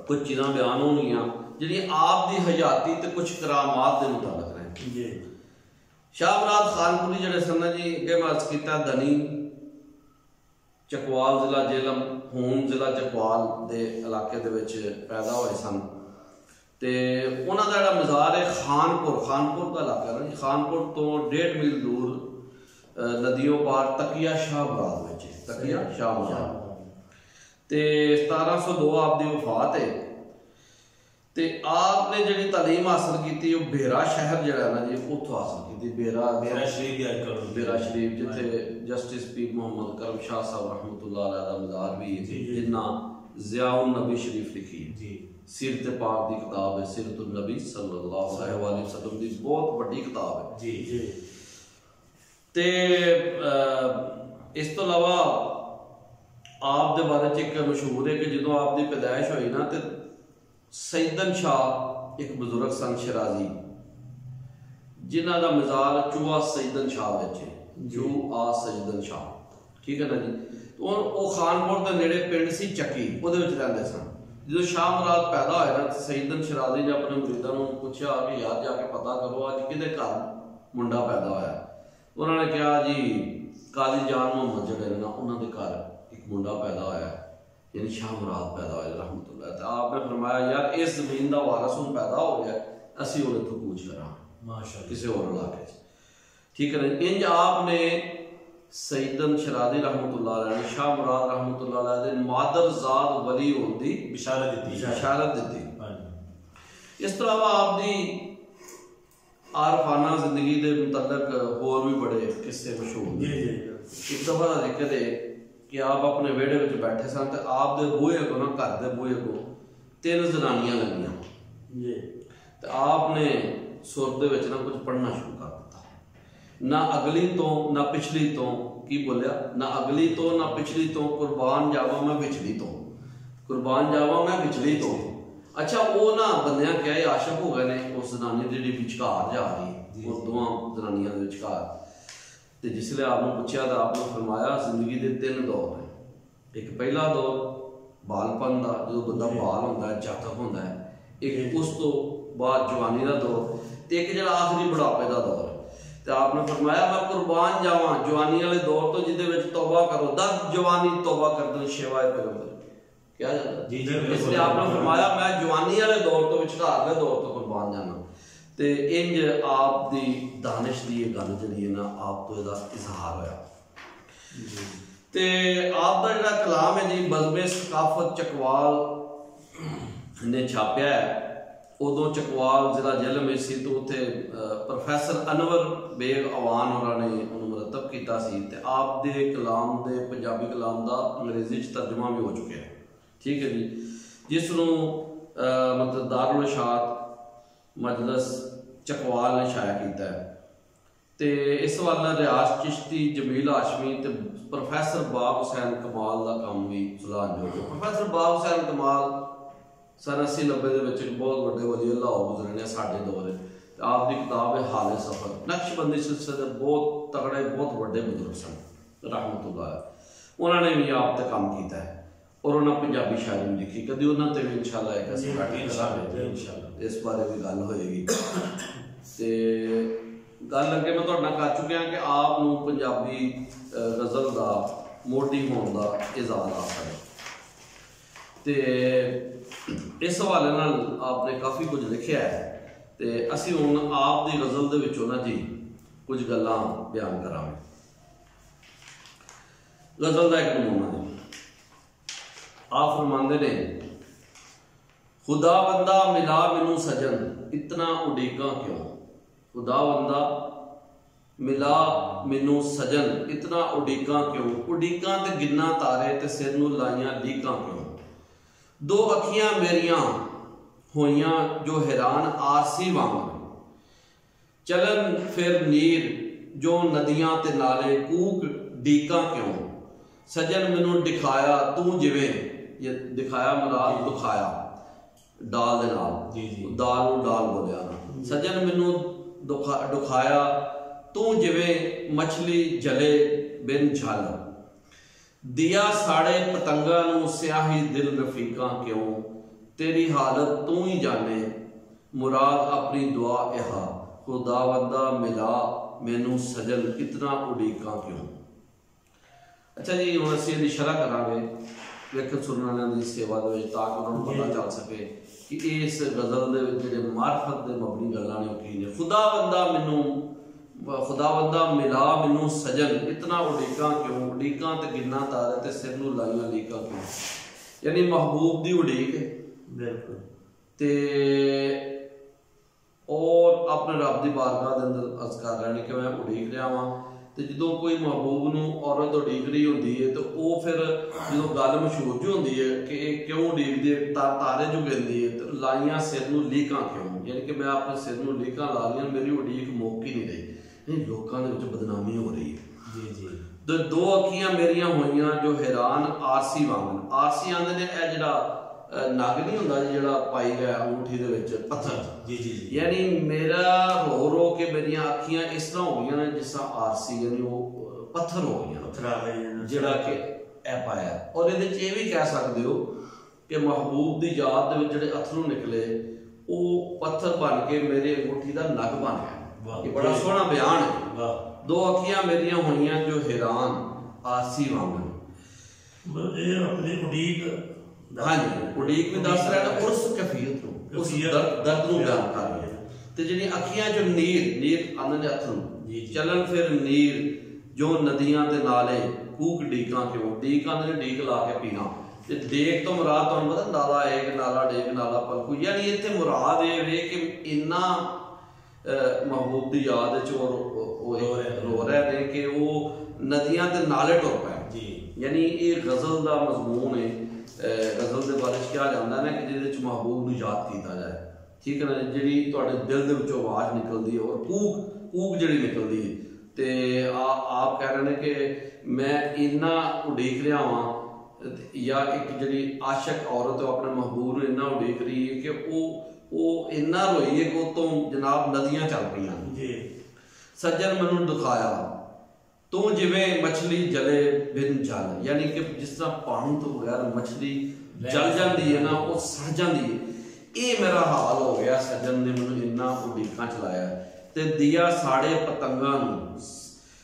कुछ चीज़ां बयान होणगियां जिहड़ियां आप दी हयाती ते कुछ करामात दे मुताबिक रहे। शाह मुराद खानपुरी जिहड़े सन जी, अगे मैं अर्ज कीता दनी चकवाल जिला जेलम हून जिला चकवाल दे इलाके दे विच पैदा होए सन। ते उन्हां दा जिहड़ा मज़ार है खानपुर, खानपुर का इलाका है जी, खानपुर तो 1.5 मील दूर नदियों पार तकिया शाह मुराद विच, तकिया शाह मुराद। ते 1702 आपकी वफात है। ते आपने जिहड़ी तालीम हासिल की बेरा शहर जिहड़ा ना जी उत्थों हासिल की, बेरा बेरा शरीफ जिथे जस्टिस पीर मोहम्मद करम शाह साहब रहमतुल्लाह अलैह दा मज़ार भी है, जिन्ना ज़ियाउन नबी शरीफ लिखी है, सीरत पाक दी किताब है, सीरतुन नबी सल्लल्लाहु अलैहि वसल्लम दी बहुत बड़ी किताब है जी। ते इस तो अलावा आप दे बारे च एक मशहूर है कि जो आप दी पैदाइश हुई ना तो सैयदन शाह एक बुजुर्ग सन शराजी जिन्हों का मज़ार चूआ सैयदन शाह विच है, चूआ सैयदन शाह, ठीक है ना जी। तो वो खानपुर के नेड़े पिंड सी चक्की वो रहते सन। जो शाह मुराद पैदा होया ना सैयदन शराजी ने अपने मुरीदां नूं पूछा कि यार जाके पता करो अज किहदे घर मुंडा पैदा होया। उन्होंने कहा जी काजी जान मोहम्मद जिहड़े ना उन्हां दे घर एक मुंडा पैदा होया, यानी शाह मुराद पैदा होया रहमतुल्लाह। तो आपने फरमाया यार इस जमीन का वारस हुण पैदा हो गया, असीं हुण इत्थों कूच करांगे माशाअल्लाह किसी होर इलाके च, ठीक है ना। इंज आपने सैयदन शराजी रहमतुल्लाह अलैह ने शाह मुराद रहमतुल्लाह अलैह दे मादर ज़ात वली होने की बिशारत दी। इस तरह आपकी आरफाना जिंदगी के मुतल्लक होर भी बड़े किस्से मशहूर। एक दफा का जिक्र है कि आप अपने वेड़े में बैठे सन तो आप दे बूहे को ना घर के बूहे को 3 जनानियां लगियां तो आपने सुर दे विच ना कुछ पढ़ना शुरू कर दिता, ना अगली तो ना पिछली तो, की बोलिया ना अगली तो ना पिछली तो, कुर्बान जावा मैं बिछली तो, कुर्बान जावा मैं बिछली तो। अच्छा वो ना बंदियां क्या आशक हो गए ने उस जनानी जी विचकार जा रही वो दोवां जनानियां दे विचकार। तो जिसले आपने पूछा तो आपने फरमाया जिंदगी के 3 दौर हैं। एक पहला दौर बालपन का जो बंदा बाल होंदा है जातक होंदा है, एक उस तो बाद जवानी का दौर, तो एक जो आखिरी बुढ़ापे का दौर। तो आपने फरमाया मैं कुर्बान जावा जवानी वाले दौर तो जिहदे तौबा करो, 10 जवानी तौबा कर दे शेवाए पैगंबर क्या जाता जी। इसलिए आपने फरमाया मैं जवानी वाले दौर तो विचकारले दौर तो कुर्बान जाना। तो इंज आप दी दानिश की गल जी ना आप तो इसका इजहार होया। तो आप का जो कलाम है जी बज़्म सकाफत चकवाल ने छापया है। उदों चकवाल जिला जेल में सी तो उत्थे प्रोफैसर अनवर बेग अवान होरां ने उन्होंने मुरतब किया सी ते आप दे कलाम दे पंजाबी कलाम दा अंग्रेजी च तर्जमा भी हो चुका है, ठीक है जी, जिसनों मतलब दारुल इरशाद मजलिस चकवाल ने शाया किया है। तो इस वाला रियाज चिश्ती, जमील हाशमी ते प्रोफैसर बाब हुसैन कमाल का काम भी सलाह जो प्रोफैसर बाब हुसैन कमाल सन 80-90 के बहुत बड़े वली अल्लाह गुजरे ने साढ़े दौर। आपकी किताब है हाले सफर, नक्शबंदी सिलसिले बहुत तगड़े बहुत बड़े बुजुर्ग सन रहमतुल्लाह, उन्होंने भी आप तक काम किया है और उन्होंने पंजाबी शायरी में लिखी, कभी उन्होंने तो इंशाल्लाह एक इंशाल्लाह इस बारे भी गल होएगी। तो गल अगे मैं तुहाडे नाल कर चुकिया कि आप नूं पंजाबी गज़ल का मोढी होने का एजाज़ हासिल है। तो इस हवाले नाल आपने काफ़ी कुछ लिखा है, तो असी हुण आप दी गज़ल दे विचों ना जी कुछ गल्लां बयान करांगे। गज़ल दा एक नमूना है, आप फरमांदे ने, खुदा बंदा मिला मैनू सजन इतना उड़ीका क्यों, खुदा बंदा मिला मैनू सजन इतना उड़ीका क्यों, उड़ीका ते गिन्ना तारे ते सिर नू लाइयां लीकां क्यों, दो अखियां मेरियां होइयां जो हैरान आरसी वांग, चलन फिर नीर जो नदियां ते नाले कूक डीका क्यों, सजन मैनू दिखाया तू जिवें, ये दिखाया मुराद दुखाया डाल दे नाल, दाल नू डाल बोलिया ना, सजन मैनू दुखाया तू जिवें मछली जले बिन झल, दिया साड़े पतंगा नू स्याही दिल रफीका क्यों, तेरी हालत तू ही जाने मुराद अपनी दुआ यहा, खुदा बंदा मिला मैनू सजन इतना उड़ीका क्यों। अच्छा जी, हुण असीं इहदी शरह करांगे लेखन सुनने वालियां दी सेवा दे विच, ताकि उन्हां नूं पता चल सके कि इस गज़ल दे विच जिहड़े मार्फत दे मबनी गल्लां ने की ने। खुदा बंदा मिला मैनू सजन इतना उड़ीका क्यों, उड़ीका ते गिन्ना तारे ते सिर नूं लाइयां लीका क्यों, यानी महबूब दी उड़ीक बिल्कुल ते और अपने रब की बारगाह के अंदर अर्ज कर रहे हैं कि मैं उड़ीक रहा वां। तो जो कोई महबूब नूं औरत उड़ीक रही होंदी है तो वो फिर जो गल मशहूर जी होंदी है कि क्यों उड़ीकदी है, तारे जो कहती है, तो लाइयां सिर नूं लीकां क्यों, यानी कि मैं अपने सिर नूं लीकां ला लियां, मेरी उड़ीक मुक ही नहीं रही, नहीं लोगों के बदनामी हो रही है। जी जी, तो दो अखियां मेरियां होइयां जो हैरान आरसी वांगन, आरसी आंदे ने ए जिहड़ा नग नहीं होंदा जिहड़ा पाई गया अंगूठी दे विच पत्थर, जी जी, यानी मेरा रो रो के मेरियां अखियां इस तरह हो गई ने जिस तरह आरसी यानी वो पत्थर हो गई जिहड़ा कि ए पाया। और इहदे च ये भी कह सकते हो कि महबूब दी याद दे विच जिहड़े अथरू निकले वो पत्थर बन के मेरे अंगूठी दा नग बन गया। ये बड़ा सोहना बयान है। दो अखियां मेरियां होइयां जो हैरान आरसी वांगन, ये अपनी उड़ीक, हाँ जी, उड़ीक भी दस रहा है, उस कैफियत नूं, उस दर्द नूं बयान कर रही है। ते जिहड़ी अखियां जो नीर आंदे ने अथरू, चलन फिर नीर जो नदियां ते नाले कूक डीकां क्यों, डीक आंदे ने डीक ला के पीना, ते डेक तो मुराद तुहानूं पता नाला एक नाला डेक नाला पलकू, यानी इत्थे मुराद ये वे कि इन्ना महबूब दी याद च रो रहे ने कि वो नदियां ते नाले टुर पए। यानी ये गज़ल दा मजमून है। गज़ल के बारे कहा जाता है कि जिहदे च महबूब नूं याद किया जाए, ठीक है ना, जिहड़ी तुहाडे दिल दे विचों आवाज़ निकलती है और कूक जिहड़ी निकलती है, तो आप कह रहे हैं कि मैं इन्ना उड़ीक रहा वां, या एक जिहड़ी आशक औरत अपने महबूब नूं इन्ना उड़ीक रही है कि वो इन्ना रोई है कि वो तो जनाब नदियां चल पईयां। सज्जन मैनूं दिखाया तू जिवें मछली जले बिन जल, यानी कि जिस तरह पानी तो बगैर मछली जल जाती है ना, वो सड़ जाती है, ये मेरा हाल हो गया। सज्जन ने मैनूं इन्ना उड़ीकां चलाया, ते दिया साड़े पतंगां नूं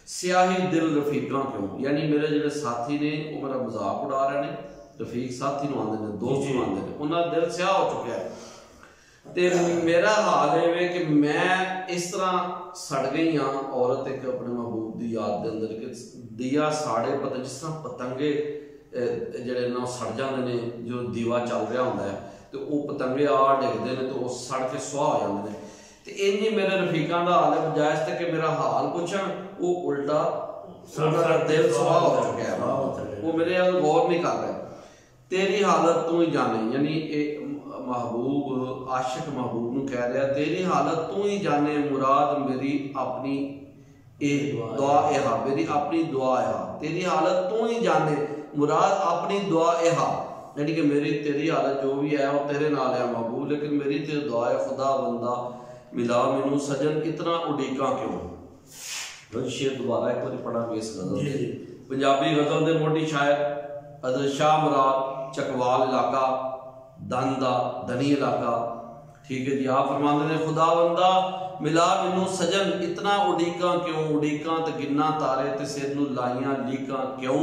स्याही दिल रफीकां क्यों, यानी मेरे जिहड़े साथी ने वो मेरा मजाक उड़ा रहे हैं, रफीक साथी नूं आंदे ने, दोस्त नूं आंदे ने, उन्हां दा दिल स्याह हो चुका है। ते मेरा हाल है कि मैं इस तरह सड़ गई हाँ, औरत एक अपने महबूब की याद के अंदर कि दिया साड़े पतंग, जिस तरह पतंगे जिहड़े ना सड़ जाते हैं, जो दीवा चल रहा होंदा है तो वो पतंगे आ डिगते हैं तो वो सड़ के सुहा हो जाते हैं। तो इंज मेरे रफीकां दा हाल है, बजाय इसते कि मेरा हाल पुछण वो उल्टा उनका दिल सुहा हो चुका है, वो मेरे नाल गौर नहीं कर रहे। तेरी हालत तू ही जाने, यानी महबूब आशिक महबूब नूं कह रहा तेरी हालत तू ही जाने, मुराद मेरी अपनी दुआ एहा, मेरी अपनी दुआ एहा, तेरी हालत तू ही जाने, मुराद अपनी दुआ एहा, यानी कि मेरी तेरी हालत जो भी है वो तेरे नाल है महबूब, लेकिन मेरी तेरी दुआ है खुदा बंदा मिला मैनू सजन इतना उड़ीका क्यों। शेर दोबारा एक बार पढ़ा इस गजल, पंजाबी गजल के मोटी शायर हज़रत शाह मुराद चकवाल इलाका दन दा धनी इलाका, ठीक है जी। आप फरमाते ने खुदा बंदा मिला मैनू सजन इतना उड़ीका क्यों, उड़ीका ते गिना तारे ते सिर नू लाइयां लीका क्यों,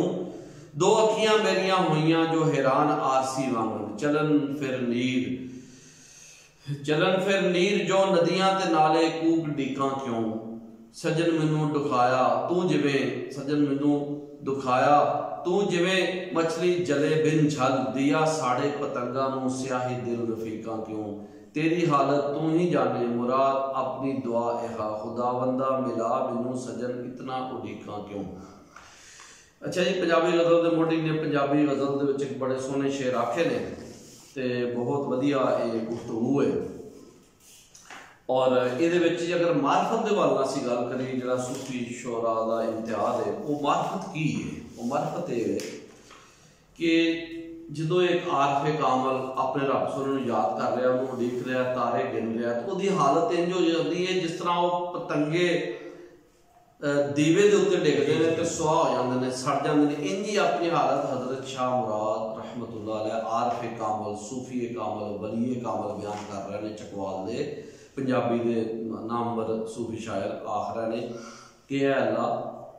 दो अखियां मेरियां हुईयां जो हैरान आरसी वांगन, चलन फिर नीर जो नदियां ते नाले कूक डीका क्यों, सजन मैनू दुखाया तू जिवें, सजन मैनू दुखाया तू जिवें मछली जले बिन छल, दिया साड़े पतंगा नू स्याही दिल रफीका क्यों, तेरी हालत तू ही जाने, मुराद अपनी दुआ एहा, खुदा बंदा मिला मैनू सजन इतना उड़ीका क्यों। अच्छा जी, पंजाबी गजल के मोढ़ी ने पंजाबी गजल दे विच एक बड़े सोहने शेर आखे ने ते बहुत वधिया ये गुफ्तगू है। और ये अगर मार्फत के वाल असीं गल करिए, जिहड़ा सूफी शोरा का इम्तियाज है वो मार्फत की है, वो मार्फत ये है कि जो एक आरफे कामल अपने रब सोने याद कर रहा, उन्होंने उड़ीक रहा, तारे गिन रहा, तो उसकी हालत इंज हो जाती है जिस तरह वो पतंगे दीवे के उत्ते डिगते हैं तो सुहा हो जाते हैं, सड़ जाते हैं, इंज ही अपनी हालत हजरत शाह मुराद रहमतुल्लाह अलैह आरफे कामल सूफी कामल वली कामल बयान कर रहे हैं चकवाल दे, पंजाबी के नामवर सूफी शायर आख रहे हैं कि अल्लाह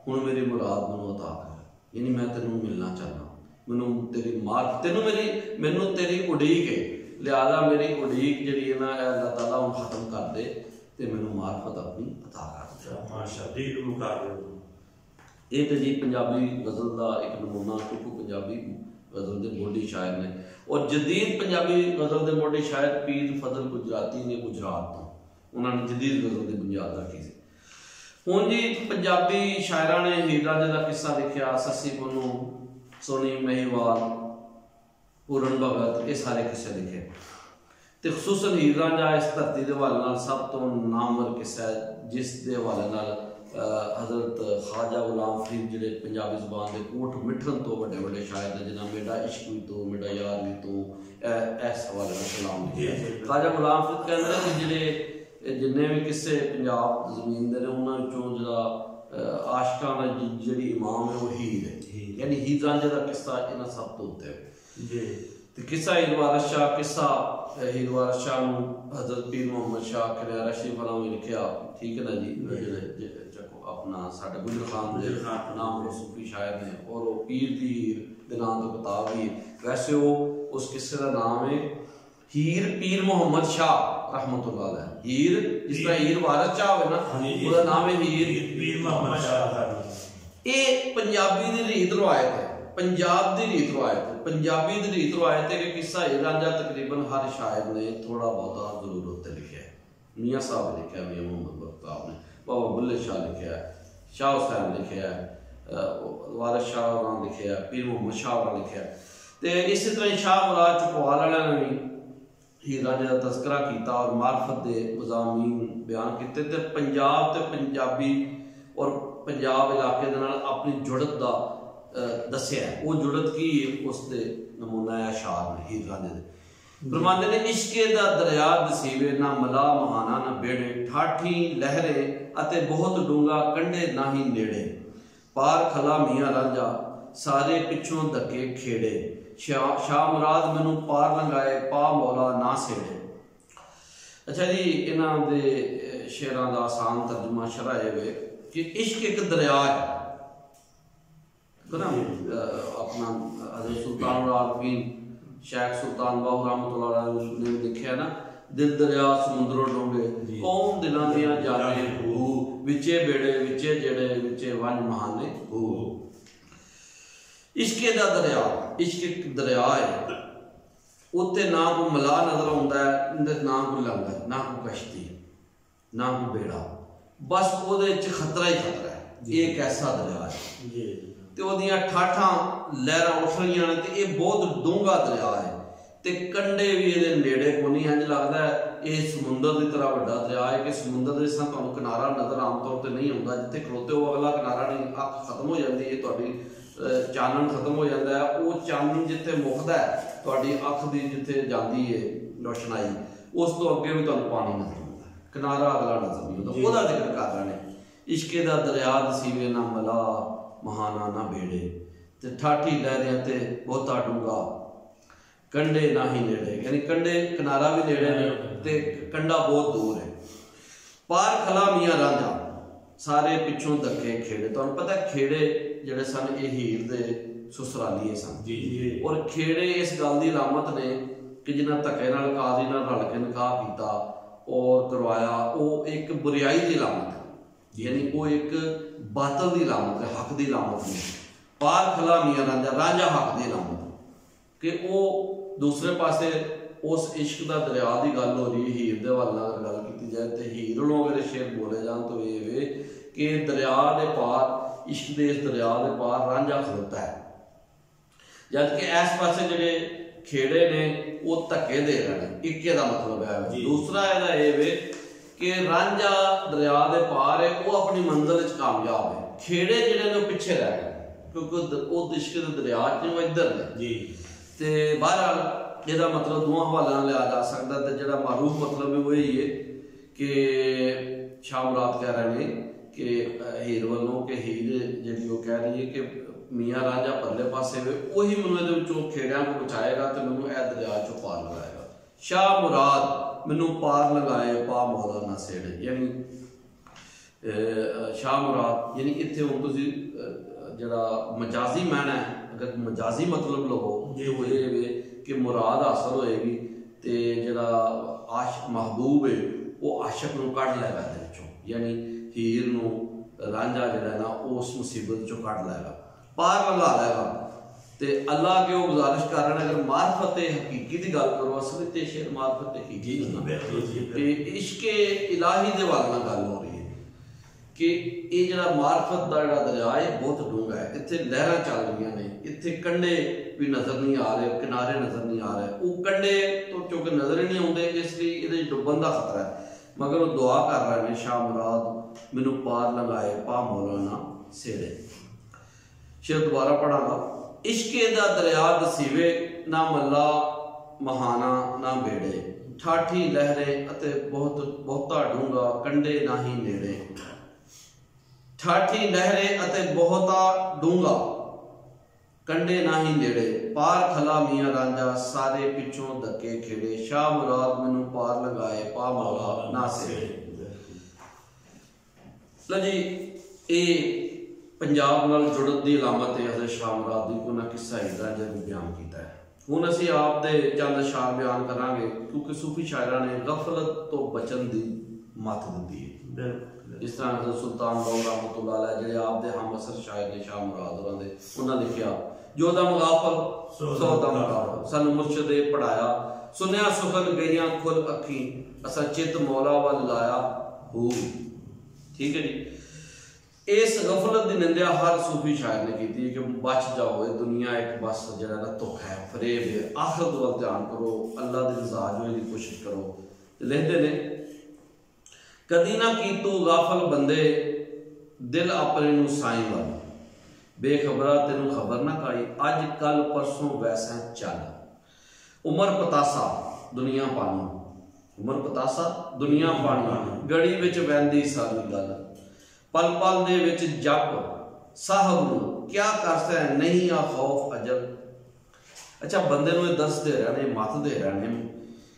हुण मेरी मुराद मैनू अता कर, यानी मैं तेनों मिलना चाहना, मैनू तेरी मार तेनों मैनू तेरी उड़ीक है, लिहाजा मेरी उड़ीक जी है ना अल्लाह ताला हुण खत्म कर दे ते मैनू मार्फत अपनी अता कर। ये तो जी पंजाबी गजल का एक नमूना, क्योंकि पंजाबी गजल के मोढ़ी शायर ने, और जदीद पंजाबी गजल के मोढ़ी शायर पीर फजल गुजराती ने गुजरात तो उन्होंने जदीद गजल की बुनियाद रखी थी। हुण जी पंजाबी शायरां ने हीर रांझे का किस्सा लिखा, ससी पुन्नू, सोनी महिवाल, पूरन भगत, ये सारे किस्से लिखे, तो खसूसन हीर रांझा इस धरती के हवाले नाल सब तो नामवर किस्सा है, जिस दे हवाले नाल हजरत ख्वाजा गुलाम फरीद जिहड़े पंजाबी जुबान के कोट मिठन तो बड़े बड़े शायर ने, जिन्हें मेरा इश्क भी तो मेरा यार भी तो इस हवाले नाल कलाम लिखे। ख्वाजा गुलाम फरीद कहते हैं कि जिहड़े जिन्ने भी किस्से पंजाब जमीन दे ने उन्हां विचों जिहड़ा आशिकां दा जिहड़ी इमाम है वो हीर है, यानी हीर रांझे का किस्सा इन्हां सब तो उत्ते है। तो किस्सा हीर वारिस शाह, किस्सा हीर वारिस शाह नूं हजरत पीर मुहम्मद शाह कन्यारा शरीफ वाला में लिखिया, ठीक है ना जी, अपना साडे गुजर खान दे नाम सूफी शायर ने, और वो पीर दी हीर दे नाम तो किताब भी, वैसे वो उस किस्से का नाम है हीर पीर मुहम्मद शाह रहमतुल्लाह अलैह, हीर जिस तरह हीर वारिस शाह है ना, उसका नाम है हीर पीर मुहम्मद शाह। ये पंजाबी दी रीत रवायत है, पंजाब दी रीत रवायत है, पंजाबी दी रीत रवायत है कि किस्सा हीर रांझा तकरीबन हर शायर ने थोड़ा बहुत जरूर होते लिखा है। मियाँ साहब ने लिखा है, मियाँ मोहम्मद बख्तार ने, बाबा बुल्ले शाह लिखा है, शाह हुसैन लिखा है, वारिस शाह लिखा है, पीर मुहम्मद शाह लिखा है, तो इस तरह शाह मुराद चकवाल वाले ने भी हीर रांझे का तस्करा किया और मार्फत के मज़ामीन बयान किए, तो पंजाब ते पंजाबी और पंजाब इलाके दे नाल अपनी जुड़त का दस्या है। वो जुड़त की उसके नमूना है अशार में हीर रांझे दे, फरमांदे ने इश्के दा दरिया दसीवे ना मला महाना ना बेड़े, ठाठी लहरे अते बहुत डूंगा कंढे ना ही नेड़े, पार खला मियाँ रांझा सारे पिछों धक्के खेड़े, शाह मुराद मैनू पार लंघाए पा मौला ना सेड़े। अच्छा जी, इन्हां दे शेरां दा आसान तर्जुमा शरह है कि इश्क एक दरिया है ना, अपना हज़रत सुल्तान आलमीन शेख सुल्तान बाहू रहमतुल्लाह अलैह ने लिखा ना, दिल दरिया समुद्रों डोंगे कौन दिलां दियां जाने हो, विचे बेड़े विचे जड़े विचे वन महाने हो। इश्के दा दरिया, इश्क एक दरिया है, उत्ते ना कोई मला नजर आता है, ना कोई लंगर, ना कोई कश्ती, ना कोई बेड़ा, बस वो खतरा ही खतरा है, ਇਹ ਇੱਕ ਐਸਾ ਦਰਿਆ ਹੈ ਜੀ ਤੇ ਉਹਦੀਆਂ ਠਾਠਾਂ ਲਹਿਰਾਂ ਉੱਠ ਰਹੀਆਂ ਨੇ ਤੇ ਇਹ ਬਹੁਤ ਡੂੰਘਾ ਦਰਿਆ ਹੈ ਤੇ ਕੰਢੇ ਵੀ ਇਹਦੇ ਨੇੜੇ ਕੋਨੀ। ਇੰਝ ਲੱਗਦਾ ਹੈ ਇਹ ਸਮੁੰਦਰ ਦੀ ਤਰ੍ਹਾਂ ਵੱਡਾ ਦਰਿਆ ਹੈ ਕਿ ਸਮੁੰਦਰ ਦੇ ਜਿਸ ਤੁਹਾਨੂੰ ਕਿਨਾਰਾ ਨਜ਼ਰ ਆਮ ਤੌਰ ਤੇ ਨਹੀਂ ਆਉਂਦਾ, ਜਿੱਥੇ ਖਲੋਤੇ ਹੋ ਅਗਲਾ ਕਿਨਾਰਾ ਨਹੀਂ, ਅੱਖ ਖਤਮ ਹੋ ਜਾਂਦੀ ਹੈ ਤੁਹਾਡੀ, ਚਾਨਣ ਖਤਮ ਹੋ ਜਾਂਦਾ ਹੈ। ਉਹ ਚਾਨਣ ਜਿੱਥੇ ਮੁੱਕਦਾ ਹੈ ਤੁਹਾਡੀ ਅੱਖ ਦੀ ਜਿੱਥੇ ਜਾਂਦੀ ਹੈ ਰੋਸ਼ਨਾਈ, ਉਸ ਤੋਂ ਅੱਗੇ ਵੀ ਤੁਹਾਨੂੰ ਪਾਣੀ ਨਜ਼ਰ ਆਉਂਦਾ, ਕਿਨਾਰਾ ਅਗਲਾ ਨਜ਼ਰ ਨਹੀਂ ਆਉਂਦਾ। ਉਹਦਾ ਜ਼ਿਕਰ ਕਰ ਰਹੇ ਨੇ, ਇਸ਼ਕੇ ਦਾ ਦਰਿਆ ਦਸੀਵੇ ਨਾ ਮਲਾ ਮਹਾਨਾ ਨਾ ਬੇੜੇ ਤੇ ਠਾਠੀ ਲਹਿਰਿਆਂ ਤੇ ਬਹੁਤਾ ਡੂੰਘਾ ਕੰਢੇ ਨਾ ਹੀ ਨੇੜੇ, यानी कंढे किनारा भी नेड़े ने ते कंढा बहुत दूर है। पार खला मियाँ रांझा सारे पिछों धक्के खेड़े। तुहानूं पता खेड़े जिहड़े सन ये हीर दे ससुरालीए सन जी और खेड़े इस गल दी लामत ने कि जिन्हां धक्के नाल काजी नाल रल के निकाह कीता और करवाया, वो एक बुराई की लामत है, यानी वो एक बातल की लामत है, हक की लामत नहीं। पार खला मियाँ रांझा, रांझा हक की लामत कि वो दूसरे पासे उस इश्क का दरिया की गल हो रही है। हीर के वाल अगर गल की जाए तो हीर वालों अगर शेर बोले जान तो ये वे कि दरिया के पार, इश्क के इस दरिया के पार रांझा खलोता है, जबकि इस पासे जेडे खेड़े ने वो धक्के दे रहे हैं। एक का मतलब है। दूसरा ਇਹਦਾ ਇਹ ਵੇ कि रांझा दरिया के पार है, वो अपनी मंजिल च कामयाब है, खेड़े जेडे ने पिछे रह गए क्योंकि वो इश्क के दरिया च इधर ने जी। ਤੇ ਬਹਰਾਲ ਇਹਦਾ ਮਤਲਬ ਦੋਵਾਂ ਹਵਾਲਿਆਂ ਨਾਲ ਲਿਆ ਜਾ ਸਕਦਾ ਤੇ ਜਿਹੜਾ ਮਾਰੂਫ ਮਤਲਬ ਹੈ ਉਹ ਇਹੀ ਹੈ ਕਿ ਸ਼ਾਹ ਮੁਰਾਦ ਕਹਿ ਰਹੇ ਨੇ ਕਿ ਹੀਰ ਵੱਲੋਂ ਕਿ ਹੀਰ ਜਿਹੜੀ ਉਹ ਕਹਿ ਰਹੀ ਹੈ ਕਿ ਮੀਆਂ ਰਾਂਝਾ ਪਰਲੇ ਪਾਸੇ ਵੇ, ਉਹੀ ਮੈਨੂੰ ਇਹਦੇ ਵਿੱਚੋਂ ਖੇੜਿਆਂ ਨੂੰ ਬਚਾਏਗਾ ਤੇ ਮੈਨੂੰ ਇਹ ਦਰਿਆ ਚੋਂ ਪਾਰ ਲਗਾਏਗਾ। ਸ਼ਾਹ ਮੁਰਾਦ ਮੈਨੂੰ ਪਾਰ ਲਗਾਏ ਪਾ ਮੌਲਾ ਨਾ ਸੇੜੇ, ਯਾਨੀ ਸ਼ਾਹ ਮੁਰਾਦ ਯਾਨੀ ਇੱਥੇ ਹੁਣ ਤੁਸੀਂ ਜਿਹੜਾ ਮਜਾਜ਼ੀ ਮਾਨਾ ਹੈ, अगर मजाजी मतलब लवो जो ये कि मुराद हासिल होएगी तो जरा महबूब है वो आशक नूं कढ़ लेगा दे विचों, यानी हीर नूं रांझा जिहड़ा ना उस मुसीबत चों कढ़ लेगा, पार लगा लेगा। तो अल्लाह के वो गुजारिश कर रहे हैं अगर मार्फत हकीकी की गल करो, असल तो शेर मार्फत हकीकी इश्के इलाही दे वाल नाल गल हो रही है कि ये जरा मार्फत का जरा दरिया है बहुत डूंगा है। इत्थे लहरां चल रही ने, इत्थे कंढे भी नज़र नहीं आ रहे, किनारे नज़र नहीं आ रहे, वो कंढे तो चूंकि नज़र ही नहीं आते इसलिए ये डुबन का खतरा है। मगर वो दुआ कर रहे हैं शाह मुराद मैनू पार लगाए पा मौलाना सेड़े। शेर दोबारा पढ़ागा, इश्के दा दरिया दसीवे ना मल्ला महाना ना बेड़े ठाठी लहरे अते बहुता डूंगा कंढे ना ही नेड़े। ठाठी लहरे अते बहुता डूंगा कंढे ना ही नेड़े, पार खला मियाँ रांझा सारे पिछों धक्के खेड़े। शाह मुराद मैनू पार लगाए पा मौला ना सेड़े। लो जी ये पंजाब नाल जुड़न दी अलामत है हज़रत शाह मुराद दी, उन्हां किस्सा इहदा जिहड़ा बयान कीता है। हुण असीं आप दे चंद अशार बयान करांगे क्योंकि सूफी शायरां ने गफलत तो बचन दी मत दित्ती है। जिस तरह हज़रत सुल्तान बहू रहमतुल्लाह अलैह जिहड़े आप दे हम असर शायर ने शाह मुराद होरां दे, उन्हां लिखिया जो दम गाफल सौ दम गाफल सानू मुर्शिद पढ़ाया, सुनिया सुखन गईयां खुल अखी असा चित मौला वल लाया हो। ठीक है जी। इस गफलत की निंदा हर सूफी शायर ने की कि बच जाओ, ये दुनिया एक बस जरा ना धोखा है, फरेब है, आखिरत वल ध्यान करो, अल्लाह की रज़ा जो की कोशिश करो। लिखते ने कदी ना की तू गाफल बंदे दिल अपने नू साईं वाल, बेखबरा तेनू खबर ना काई अज कल परसों वैसा चल। उमर पतासा दुनिया पानी, उमर पतासा दुनिया पानी गड़ी विच वहंदी सारी गल, पल पल दे विच जप साहब नू क्या करसा है नहीं आ खौफ अजल। अच्छा बंदे नू दस दे रहे मत दे रहे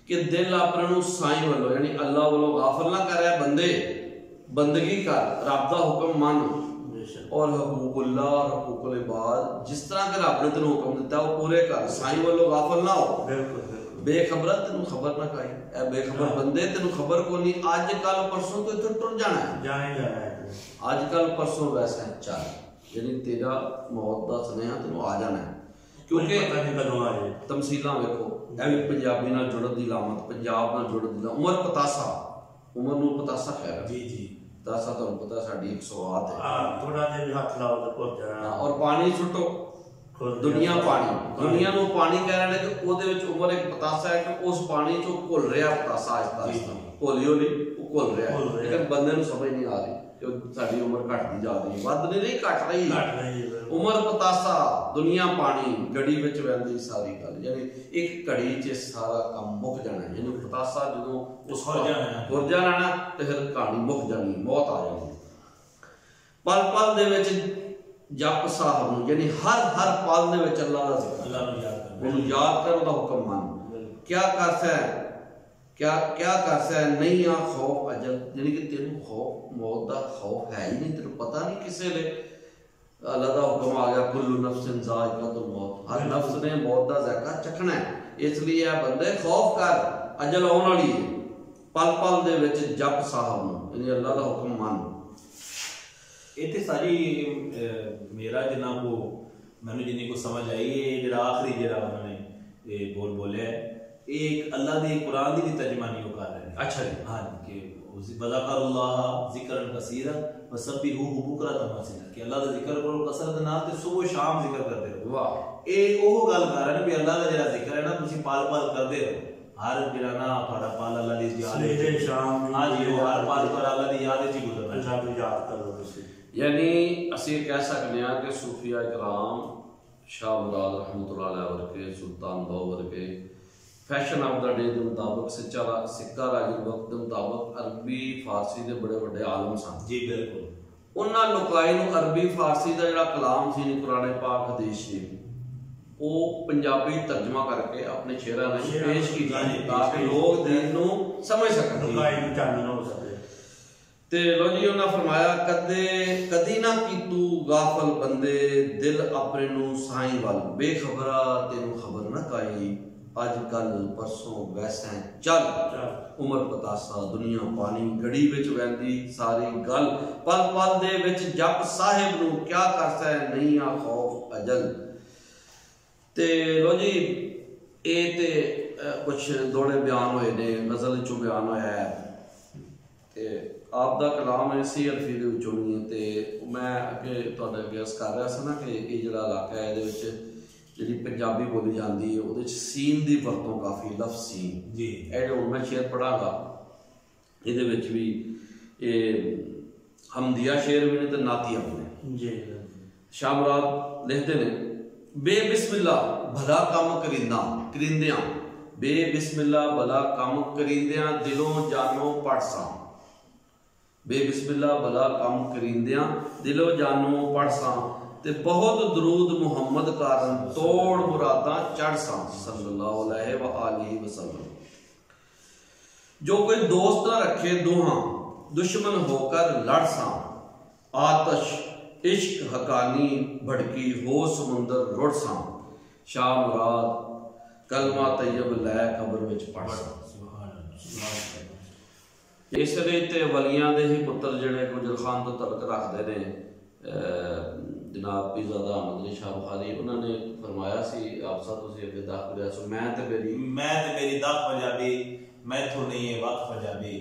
कि दिल अपने साईं वालों यानी अल्लाह वालों गाफल ना करे, बंदे बंदगी कर, रब दा हुक्म मान और हकूकुल्लाह हकूकुल इबाद जिस तरह के रब ने तेन हुक्म दिता वो पूरे कर, साईं वालों गाफल ना हो। बेखबर तेन खबर ना काई, ए बेखबर बंदे तेन खबर को नहीं अज कल परसों तो इत्थों टुर जाना है, अज कल परसों वैसा चल, यानी तेरा मौत का सुनेहा तेन आ जाना है। क्योंकि तमसीलां वेखो एवं पंजाबी नाल जुड़न दी लामत, पंजाब नाल जुड़न दी उमर पतासा, उमर नूं पतासा खैर जी जी पतासा तुहानूं पता साडी एक सौगात है, थोड़ा जिहा भी हथ लाओ तो भुल जाना। और पानी सुट्टो, दुनिया पानी, दुनिया नूं पानी कह रहे हैं कि ਉਹਦੇ ਵਿੱਚ ਉਮਰ ਇੱਕ ਪਤਾਸਾ ਹੈ ਕਿ ਉਸ ਪਾਣੀ ਚੋਂ ਘੁਲ ਰਿਹਾ ਪਤਾਸਾ ਆਹਿਸਤਾ ਆਹਿਸਤਾ, ਘੋਲਿਓ ਨਹੀਂ ਉਹ ਘੁਲ ਰਿਹਾ, ਲੇਕਿਨ ਬੰਦੇ ਨੂੰ ਸਮਝ ਨਹੀਂ ਆ ਰਹੀ ਕਿ ਸਾਡੀ ਉਮਰ ਘਟਦੀ ਜਾ ਰਹੀ, ਵੱਧ ਨਹੀਂ ਘਟ ਰਹੀ। ਉਮਰ ਪਤਾਸਾ, ਦੁਨੀਆ ਪਾਣੀ, ਘੜੀ ਵਿੱਚ ਵਹਿੰਦੀ ਸਾਰੀ ਗੱਲ, ਯਾਨੀ ਇੱਕ ਘੜੀ 'ਚ ਸਾਰਾ ਕੰਮ ਮੁੱਕ ਜਾਣਾ। ਯਾਨੀ ਪਤਾਸਾ ਜਦੋਂ ਉਸ ਖੁਰ ਜਾਣਾ ਤੇ ਫਿਰ ਕਹਾਣੀ ਮੁੱਕ ਜਾਣੀ, ਮੌਤ ਆ ਜਾਣੀ। ਪਲ ਪਲ ਦੇ ਵਿੱਚ ਜਪ ਸਾਹਿਬ ਨੂੰ, ਯਾਨੀ ਹਰ ਪਲ ਦੇ ਵਿੱਚ ਅੱਲਾਹ ਦਾ ਜ਼ਿਕਰ, ਉਹਨੂੰ ਯਾਦ ਕਰ, ਉਹਦਾ ਹੁਕਮ ਮੰਨ। ਕਿਆ ਕਰਦਾ ਹੈ, क्या करता है, नहीं आ खौफ अजल, यानी कि तेन खौफ मौत का खौफ है ही नहीं, तेन पता नहीं किसे ले अल्लाह का हुक्म आ गया कुल्लु नफ्सिन ज़ाइक़ातुल मौत, हर नफ्स ने मौत का जायका चखना है, इसलिए आ बंदे खौफ कर, अजल आने वाली है। पल पल दे विच जप साहब नूं, यानी अल्लाह का हुक्म मान। इत्थे सारी मेरा जिन्ना को मैनूं जिन्नी को समझ आई है, जिहड़ा आखिरी जिहड़ा उन्होंने ये बोलिया है, एक अल्लाह दे कुरान दी भी तर्जमानी वो कर रहे हैं। अच्छा जी, हाँ कि वज़करुल्लाह ज़िक्रन कसीरा वसब्बिहुहु बुक्रतन व असीला, कि अल्लाह दा जिक्र करो कसरत नाल ते सुबह शाम जिक्र करते रहो। वाह, ए ओह गल कर रहे हैं भी अल्लाह दा जेड़ा जिक्र है ना तुसी पाल पाल करदे रहो, हर जेड़ा ना थोड़ा पाल अल्लाह दी याद सवेरे शाम, हाँ जी, वो हर पाल पर अल्लाह दी याद च गुजरना, अल्लाह को याद करो तुसी। यानी असीं कह सकते हैं कि सूफिया इकराम शाह मुराद रहमतुल्लाह अलैह वर्गे, सुल्तान बाहू वर्गे फैशन ऑफ द डे के मुताबिक, सिक्का राजी वक्त के मुताबिक अरबी फारसी के बड़े बड़े आलम सन जी। बिल्कुल उन्होंने लुकाई नूं अरबी फारसी का जिहड़ा कलाम सी कुरान पाक हदीस ने वो पंजाबी तर्जमा करके अपने शेरां में पेश कीता ताकि लोग दीन नूं समझ सकन, लुकाई नूं चानन हो सके। ते लो जी उन्होंने फरमाया कदी ना कीतू गाफल बंदे दिल अपने नूं साईं वल, बेखबरा तेनू खबर ना काई, अज कल परसों वैसे चल, उमर पतासा, दुनिया पानी, घड़ी विच वहंदी सारी गल, पल पल दे विच जप साहिब नूं, क्या करता है नहीं आ खौफ अजल। ते लो जी ये ते कुछ दौड़े बयान होए ने, गज़ल चों बयान होया है, ते आप दा कलाम है सी अल्फी दे विचों नहीं है। ते मैं अगे तुहाडे अभ्यास कर रहा सा ना कि ये जिहड़ा इलाका है इहदे विच जिहड़ी पंजाबी बोली जाती है वो सीन की वरतों काफ़ी लफ्ज़ सीन जी, जो हूँ मैं शेर पढ़ागा ये भी ये हमदिया शेर भी ने तो नातिया भी ने जी। शाह मुराद लिखते ने बेबिस्मिल्ला भला कम करिंदियां, बेबिस्मिल्ला भला कम करिंदियां दिलों जानों पढ़सा, बेबिस्मिल्ला भला कम करिंदियां दिलों जानों पढ़सा, ते बहुत दरूद मुहम्मद कारण तोड़ मुरादा चढ़ सा सल्लल्लाहु अलैहि वसल्लम। जो कोई दोस्त न रखे दुहा दुश्मन होकर लड़ सा, आतश इश्क हकानी भड़की हो समुंदर रुड़ सा, शाह मुराद कलमा तैयब लै कब्र विच पढ़ सा। इसलिए ते वलियां दे ही पुत्र जिहड़े गुजर खान तो तलक रखते ने, जनाब पीज़ादा अहमद अली शाह बुखारी, उन्होंने फरमाया सी आप सब तुसीं अगे दख करिया सो मैं ते मेरी दख पंजाबी, मैथों नहीं है वक्त पंजाबी,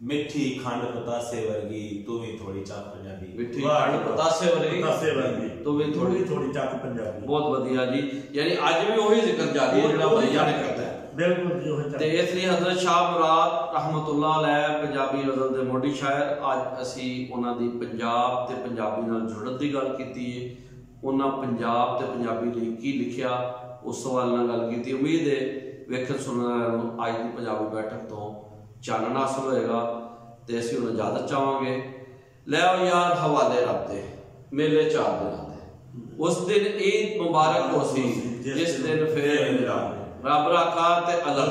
मिठी खंड पतासे वर्गी तू भी थोड़ी चक पंजाबी, मिठी खंड पतासे वर्गी तू भी थोड़ी चक पंजाबी। बहुत वधिया जी, यानी अज भी वही जिक्र जारी है जिहड़ा भैया ने करता है। बिल्कुल जी वही। ते इसलिए हज़रत शाह मुराद रहमतुल्लाह अलैह पंजाबी गज़ल दे मोडी शायर, अज असी उन्हां दी पंजाब ते पंजाबी नाल जुड़न दी गल कीती है, उन्हां पंजाब ते पंजाबी लई की लिखिया उस सवाल नाल गल कीती। उम्मीद है वेखण सुनण वालिआं नूं अज दी पंजाबी बैठक तो चानन हासिल होएगा ते असीं हुण इजाजत चाहांगे। लै आओ यार हवाले रब दे मेले 4 दिनां दे, उस दिन ईद मुबारक हो सी जिस दिन फिर रब रखा ते अल्लाह